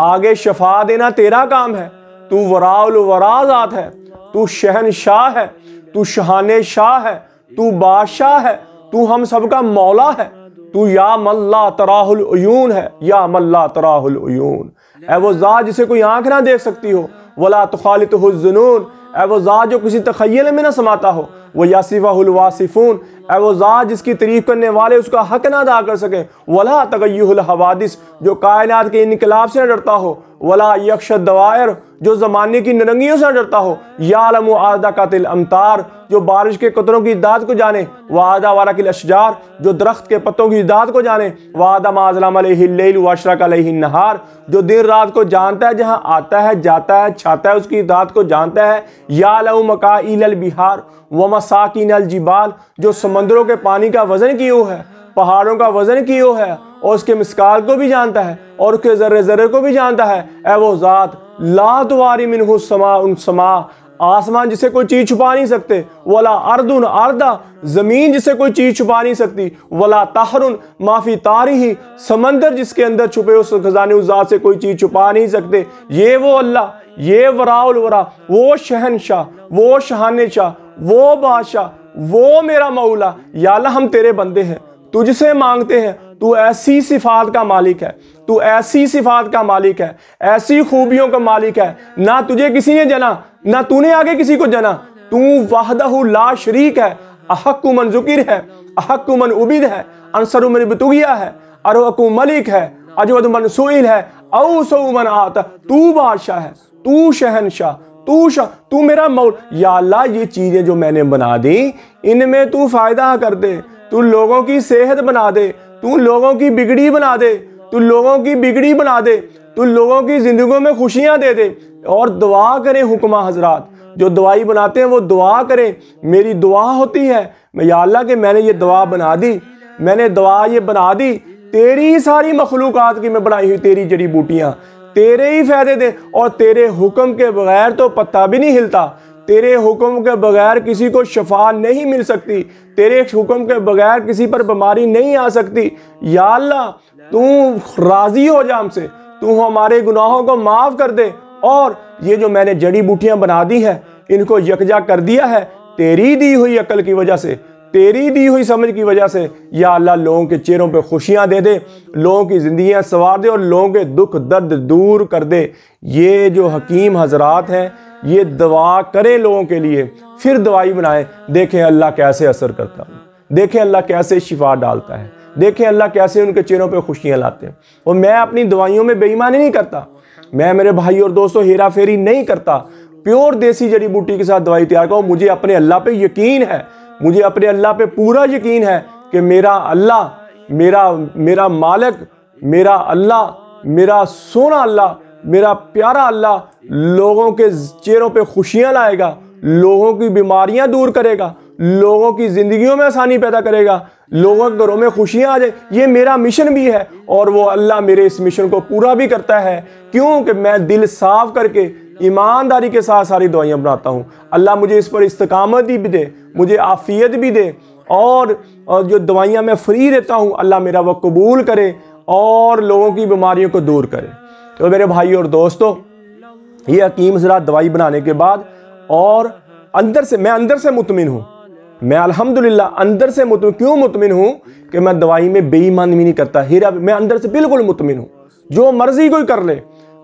آگے شفا دینا تیرا کام ہے، تو وراء الورا ذات ہے، تو شہنشاہ ہے، تو شہان شاہ ہے، تو بادشاہ ہے، تو ہم سب کا مولا ہے، تو یا من لا تراہ العیون ہے، یا من لا تراہ العیون، اے وہ ذات جسے کوئی آنکھ نہ دیکھ سکتی ہو، ولا تخالطہ الظنون، اے وہ ذات جو کسی تخیل میں نہ سماتا ہو، وہ یصفہ الواصفون، اے وہ ذات جس کی تعریف کرنے والے اس کا حق نہ ادا کر سکیں، ولا تغیہ الحوادث، جو کائنات کے انقلاب سے نہ ڈرتا ہو، ولا یخشى الدوائر، جو زمانے کی نرنگیوں سے نہ ڈرتا ہو، یعلم عدد الامطار، جو بارش کے قطروں کی تعداد کو جانے، وعدد ورق الاشجار، جو درخت کے پتوں کی تعداد کو جانے، وعدد ما اظلم علیہ اللیل واشرق علیہ النہار، جو دن رات کو جانتا ہے، جہاں آتا ہے جاتا ہے چھاتا ہے اس کی تعداد کو جانتا ہے، یعلم مکائل البحار ومساکن الجبال، جو سمندروں کے پانی کا وزن کیوں ہے، پہاڑوں کا وزن کیوں ہے، اور اس کے مسکال کو بھی جانتا ہے، اور اس کے ذرے ذرے کو بھی جانتا ہے، اے وہ ذات لا تواری منہ السماء، آسمان جسے کوئی چیز چھپا نہیں سکتے، ولا ارض ارضا، زمین جسے کوئی چیز چھپا نہیں سکتی، ولا تحر ما فی تارہ، سمندر جس کے اندر چھپے اس خزانے اس ذات سے کوئی چیز چھپا نہیں سکتے۔ یہ وہ اللہ، یہ وراء الورا، وہ شہنشاہ، وہ شہانشاہ، وہ بادشاہ، وہ میرا مولا، یا اللہ ہم تیرے بندے ہیں، تجھ سے مانگتے ہیں، تو ایسی صفات کا مالک ہے، تو ایسی صفات کا مالک ہے، ایسی خوبیوں کا مالک ہے، نہ تجھے کسی نے جنا، نہ تو نے آگے کسی کو جنا، تو وحدہ لا شریک ہے، احق من ذکر ہے، احق من عبید ہے، انصر من بتغیہ ہے، اروق ملک ہے، اجود من سئل ہے، اوسع من آتا، تو بادشاہ ہے، تو شہنشاہ، تو میرا مولا، یا اللہ یہ چیزیں جو میں نے بنا دی ان میں تو فائدہ کر دے، تو لوگوں کی صحت بنا دے، تو لوگوں کی بگڑی بنا دے، تو لوگوں کی بگڑی بنا دے، تو لوگوں کی زندگیوں میں خوشیاں دے دے۔ اور دعا کریں حکمہ حضرات، جو دوائی بناتے ہیں وہ دعا کریں۔ میری دعا ہوتی ہے یا اللہ کہ میں نے یہ دوا بنا دی، میں نے دوا یہ بنا دی، تیری ساری مخلوقات کی میں بنائی ہوئی تیری جڑی بوٹیاں تیرے ہی فائدے دیں، اور تیرے حکم کے بغیر تو پتہ بھی نہیں ہلتا، تیرے حکم کے بغیر کسی کو شفا نہیں مل سکتی، تیرے حکم کے بغیر کسی پر بیماری نہیں آ سکتی۔ یا اللہ تو راضی ہو جا ہم سے، تو ہمارے گناہوں کو معاف کر دے، اور یہ جو میں نے جڑی بوٹیاں بنا دی ہیں ان کو یکجا کر دیا ہے تیری دی ہوئی عقل کی وجہ سے، تیری دی ہوئی سمجھ کی وجہ سے۔ یا اللہ لوگوں کے چہروں پہ خوشیاں دے دے، لوگوں کی زندگیاں سنوار دے، اور لوگوں کے دکھ درد دور کر دے۔ یہ جو حکیم حضرات ہیں یہ دعا کریں لوگوں کے لیے، پھر دوائی بنائیں، دیکھیں اللہ کیسے اثر کرتا ہے، دیکھیں اللہ کیسے شفا ڈالتا ہے، دیکھیں اللہ کیسے ان کے چہروں پہ خوشیاں لاتے ہیں۔ اور میں اپنی دوائیوں میں بے ایمانی نہیں کرتا، میں میرے بھائی اور دوستوں ہیرا پھیری نہیں کرتا، پیور دیسی جڑی بوٹی کے ساتھ دوائی تیار کروں۔ مجھے اپنے اللہ پہ یقین ہے، مجھے اپنے اللہ پہ پورا یقین ہے کہ میرا اللہ، میرا مالک، میرا اللہ، میرا سونا اللہ، میرا پیارا اللہ لوگوں کے چہروں پہ خوشیاں لائے گا، لوگوں کی بیماریاں دور کرے گا، لوگوں کی زندگیوں میں آسانی پیدا کرے گا، لوگوں کے گھروں میں خوشیاں آ جائیں۔ یہ میرا مشن بھی ہے، اور وہ اللہ میرے اس مشن کو پورا بھی کرتا ہے، کیونکہ میں دل صاف کر کے ایمانداری کے ساتھ ساری دوائیاں بناتا ہوں۔ اللہ مجھے اس پر استقامت بھی دے، مجھے عافیت بھی دے، اور جو دوائیاں میں فری دیتا ہوں اللہ میرا وہ قبول کرے اور لوگوں کی بیماریوں کو دور کرے۔ تو میرے بھائی اور دوستو، یہ حکیم حضرات دوائی بنانے کے بعد اور میں اندر سے مطمئن ہوں، میں الحمدللہ اندر سے مطمئن، کیوں مطمئن ہوں کہ میں دوائی میں بے ایمانی نہیں کرتا، میں اندر سے بالکل مطمئن ہوں، جو مرضی کوئی کر لے،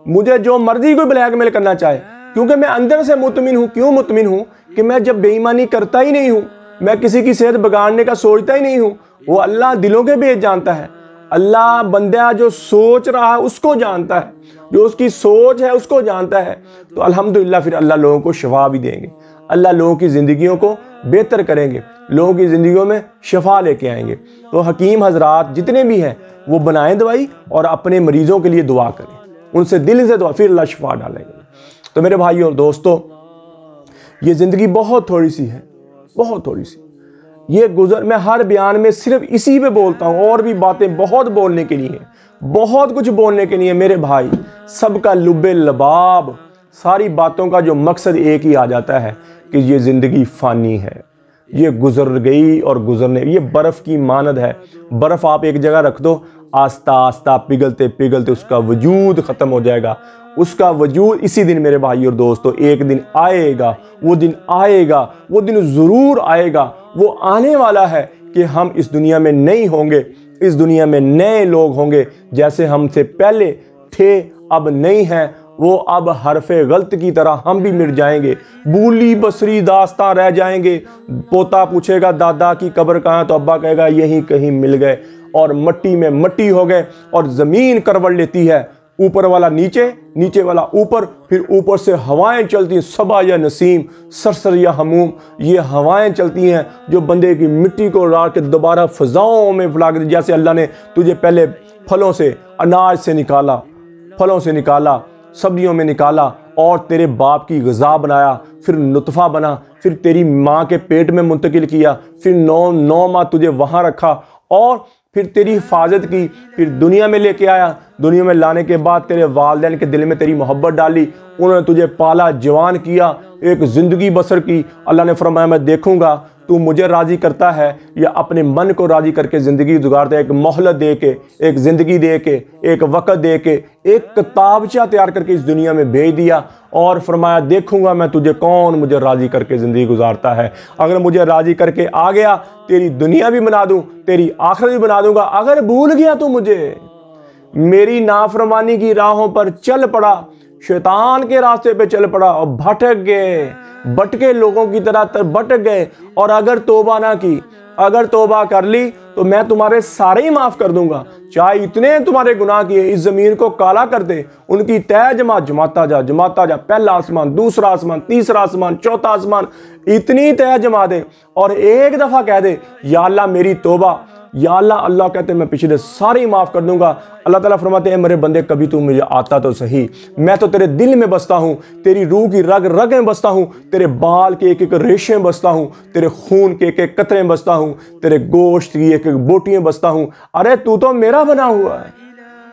مجھے جو مرضی کوئی بلیک میل کرنا چاہے، کیونکہ میں اندر سے مطمئن ہوں۔ کیوں مطمئن ہوں؟ کہ میں جب بے ایمانی کرتا ہی نہیں ہوں، میں کسی کی صحت بگاڑنے کا سوچتا ہی نہیں ہوں، وہ اللہ دلوں کے بھید جانتا ہے، اللہ بندہ جو سوچ رہا ہے اس کو جانتا ہے، جو اس کی سوچ ہے اس کو جانتا ہے، تو الحمدللہ پھر اللہ لوگوں کو شفا بھی دیں گے، اللہ لوگوں کی زندگیوں کو بہتر کریں گے، لوگوں کی زندگیوں میں شفا لے کے آئیں گے۔ تو حکیم حضرات جتنے بھی ہیں وہ بنائیں دوائی اور اپنے مریضوں کے لیے دعا کریں، ان سے دل سے دعا، پھر اللہ شفا ڈالیں گے۔ تو میرے بھائی اور دوستو، یہ زندگی بہت تھوڑی سی ہے، بہت تھوڑی سی، میں ہر بیان میں صرف اسی پہ بولتا ہوں، اور بھی باتیں بہت بولنے کے لیے ہیں، بہت کچھ بولنے کے لیے میرے بھائی، سب کا لب لباب، ساری باتوں کا جو مقصد ایک ہی آ جاتا ہے کہ یہ زندگی فانی ہے، یہ گزر گئی اور گزرنے، یہ برف کی مانند ہے، برف آپ ایک جگہ رکھ دو، آہستہ آہستہ پگھلتے پگھلتے اس کا وجود ختم ہو جائے گا، اس کا وجود اسی دن میرے بھائی اور دوستو ایک دن آئے گا، وہ دن آئے گا، وہ دن ضرور آئے گا، وہ آنے والا ہے کہ ہم اس دنیا میں نہیں ہوں گے، اس دنیا میں نئے لوگ ہوں گے، جیسے ہم سے پہلے تھے اب نہیں ہیں، وہ اب حرف غلط کی طرح ہم بھی مٹ جائیں گے، بولی بصری داستاں رہ جائیں گے، پوتا پوچھے گا دادا کی قبر کہاں، تو ابا کہے گا یہیں کہیں مل گئے، اور مٹی میں مٹی ہو گئے، اور زمین کروٹ لیتی ہے، اوپر والا نیچے، نیچے والا اوپر، پھر اوپر سے ہوائیں چلتی ہیں، صبا یا نسیم، سرسر یا ہموم، یہ ہوائیں چلتی ہیں جو بندے کی مٹی کو اڑا کے دوبارہ فضاؤں میں پھیلا کے، جیسے اللہ نے تجھے پہلے پھلوں سے، اناج سے نکالا، پھلوں سے نکالا، سبزیوں میں نکالا، اور تیرے باپ کی غذا بنایا، پھر نطفہ بنا، پھر تیری ماں کے پیٹ میں منتقل کیا، پھر 9 ماہ تجھے وہاں رکھا، اور پھر تیری حفاظت کی، پھر دنیا میں لے کے آیا، دنیا میں لانے کے بعد تیرے والدین کے دل میں تیری محبت ڈالی، انہوں نے تجھے پالا، جوان کیا، ایک زندگی بسر کی، اللہ نے فرمایا میں دیکھوں گا تو مجھے راضی کرتا ہے یا اپنے من کو راضی کر کے زندگی گزارتا ہے، ایک مہلت دے کے، ایک زندگی دے کے، ایک وقت دے کے، ایک کتابچہ تیار کر کے اس دنیا میں بھیج دیا، اور فرمایا دیکھوں گا میں تجھے کون مجھے راضی کر کے زندگی گزارتا ہے، اگر مجھے راضی کر کے آ گیا تیری دنیا بھی بنا دوں، تیری آخرت بھی بنا دوں گا، اگر بھول گیا تو مجھے، میری نافرمانی کی راہوں پر چل پڑا، شیطان کے راستے پہ چل پڑا اور بھٹک گئے، بھٹکے لوگوں کی طرح بھٹک گئے، اور اگر توبہ نہ کی، اگر توبہ کر لی تو میں تمہارے سارے ہی معاف کر دوں گا، چاہے اتنے تمہارے گناہ کیے، اس زمین کو کالا کر دے، ان کی تہ جماتا جا، پہلا آسمان، دوسرا آسمان، تیسرا آسمان، چوتھا آسمان، اتنی تہ جما دے، اور ایک دفعہ کہہ دے یا اللہ میری توبہ، یا اللہ، اللہ کہتے ہیں میں پچھلے سارے معاف کر دوں گا۔ اللہ تعالیٰ فرماتے ہیں میرے بندے کبھی تو مجھے آتا تو صحیح، میں تو تیرے دل میں بستا ہوں، تیری روح کی رگ رگ میں بستا ہوں، تیرے بال کے ایک ایک ریشے میں بستا ہوں، تیرے خون کے ایک ایک قطرے میں بستا ہوں، تیرے گوشت کی ایک ایک بوٹیاں بستا ہوں، ارے تو تو میرا بنا ہوا ہے،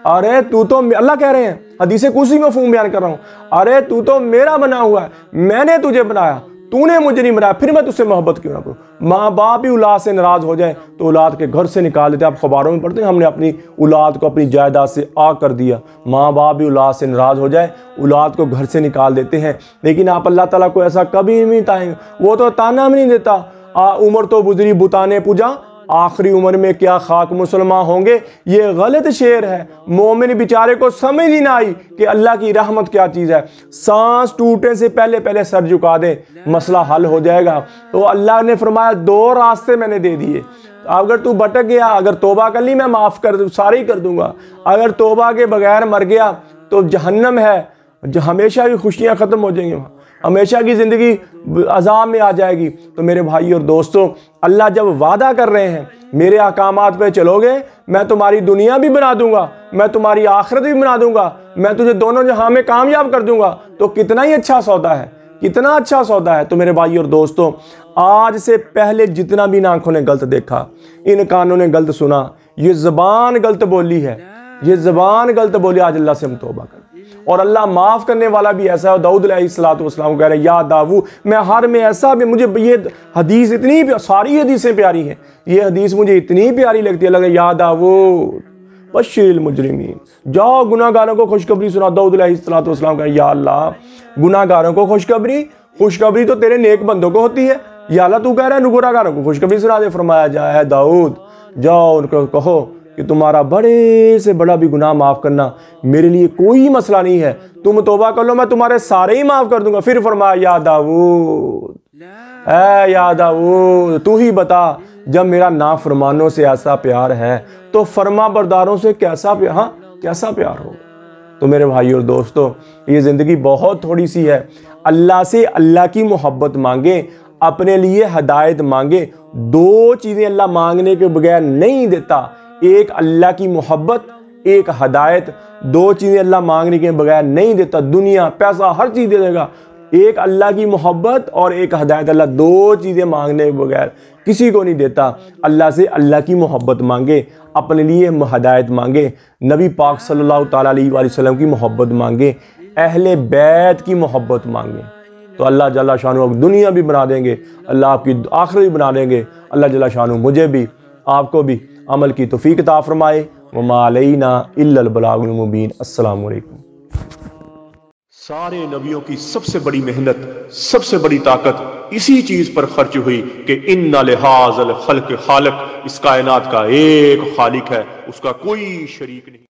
ارے تو تو، اللہ کہہ رہے ہیں، حدیث قدسی مفہوم بیان کر رہا ہوں، ارے تو تو میرا بنا ہوا ہے، میں نے تجھے بنایا، تو نے مجھے نہیں بنایا، پھر میں تجھ سے محبت کیوں نہ کروں۔ ماں باپ بھی اولاد سے ناراض ہو جائے تو اولاد کے گھر سے نکال دیتے، آپ خبروں میں پڑھتے ہیں ہم نے اپنی اولاد کو اپنی جائیداد سے آگ کر دیا، ماں باپ بھی اولاد سے ناراض ہو جائے اولاد کو گھر سے نکال دیتے ہیں، لیکن آپ اللہ تعالیٰ کو ایسا کبھی نہیں تائیں، وہ تو تانا بھی نہیں دیتا، عمر تو گزری بتانے پوجا، آخری عمر میں کیا خاک مسلمان ہوں گے، یہ غلط شعر ہے، مومن بیچارے کو سمجھ ہی نہ آئی کہ اللہ کی رحمت کیا چیز ہے، سانس ٹوٹنے سے پہلے پہلے سر جھکا دے، مسئلہ حل ہو جائے گا۔ تو اللہ نے فرمایا 2 راستے میں نے دے دیے، اگر تو بھٹک گیا، اگر توبہ کر لی میں معاف کر دوں، سارے ہی کر دوں گا، اگر توبہ کے بغیر مر گیا تو جہنم ہے، ہمیشہ کی خوشیاں ختم ہو جائیں گی، ہمیشہ کی زندگی عذاب میں آ جائے گی۔ تو میرے بھائی اور دوستو، اللہ جب وعدہ کر رہے ہیں میرے احکامات پہ چلو گے میں تمہاری دنیا بھی بنا دوں گا، میں تمہاری آخرت بھی بنا دوں گا، میں تجھے دونوں جہاں میں کامیاب کر دوں گا، تو کتنا ہی اچھا سودا ہے، کتنا اچھا سودا ہے۔ تو میرے بھائی اور دوستو، آج سے پہلے جتنا بھی آنکھوں نے غلط دیکھا، ان کانوں نے غلط سنا، یہ زبان غلط بولی ہے، یہ زبان غلط بولی، آج اللہ سے ہم توبہ کریں، اور اللہ معاف کرنے والا بھی ایسا ہے۔ داؤد علیہ السلام کو کہہ رہے ہیں یا داؤد، میں ہر میں ایسا بھی، مجھے یہ حدیث اتنی، ساری حدیثیں پیاری ہیں، یہ حدیث مجھے اتنی پیاری لگتی ہے، لگتا ہے یا داؤد بشر المجرمین۔ جاؤ گناہ گاروں کو خوشخبری سنا۔ داؤد علیہ السلام کہا یا اللہ گناہ گاروں کو خوشخبری تو تیرے نیک بندوں کو ہوتی ہے، یا اللہ تو کہہ رہا ہے گناہ گاروں کو خوشخبری سنا دے۔ فرمایا جائے داؤد جاؤ ان کو کہو کہ تمہارا بڑے سے بڑا بھی گناہ معاف کرنا میرے لیے کوئی مسئلہ نہیں ہے، تم توبہ کر لو میں تمہارے سارے ہی معاف کر دوں گا۔ پھر فرمایا یا داؤد اے یا داؤد تو ہی بتا جب میرا نافرمانوں سے ایسا پیار ہے تو فرما برداروں سے کیسا پیار ہو۔ تو میرے بھائی اور دوستو یہ زندگی بہت تھوڑی سی ہے، اللہ سے اللہ کی محبت مانگیں، اپنے لیے ہدایت مانگیں۔ دو چیزیں اللہ مانگنے کے بغیر نہیں دیتا، ایک اللہ کی محبت، ایک ہدایت۔ دو چیزیں اللہ مانگنے کے بغیر نہیں دیتا، دنیا پیسہ ہر چیز دے دے گا، ایک اللہ کی محبت اور ایک ہدایت اللہ دو چیزیں مانگنے کے بغیر کسی کو نہیں دیتا۔ اللہ سے اللہ کی محبت مانگے، اپنے لیے ہدایت مانگے، نبی پاک صلی اللہ تعالیٰ علیہ وآلہ وسلم کی محبت مانگے، اہل بیت کی محبت مانگے، تو اللہ جل شانہ دنیا بھی بنا دیں گے، اللہ آپ کی آخرت بھی بنا دیں گے۔ اللہ جل شانہ مجھے بھی آپ کو بھی عمل کی توفیق عطا فرمائے۔ وما علینا الا البلاغ المبین۔ السلام علیکم۔ سارے نبیوں کی سب سے بڑی محنت، سب سے بڑی طاقت اسی چیز پر خرچ ہوئی کہ ان لہٰذا الخلق خالق، اس کائنات کا ایک خالق ہے، اس کا کوئی شریک نہیں۔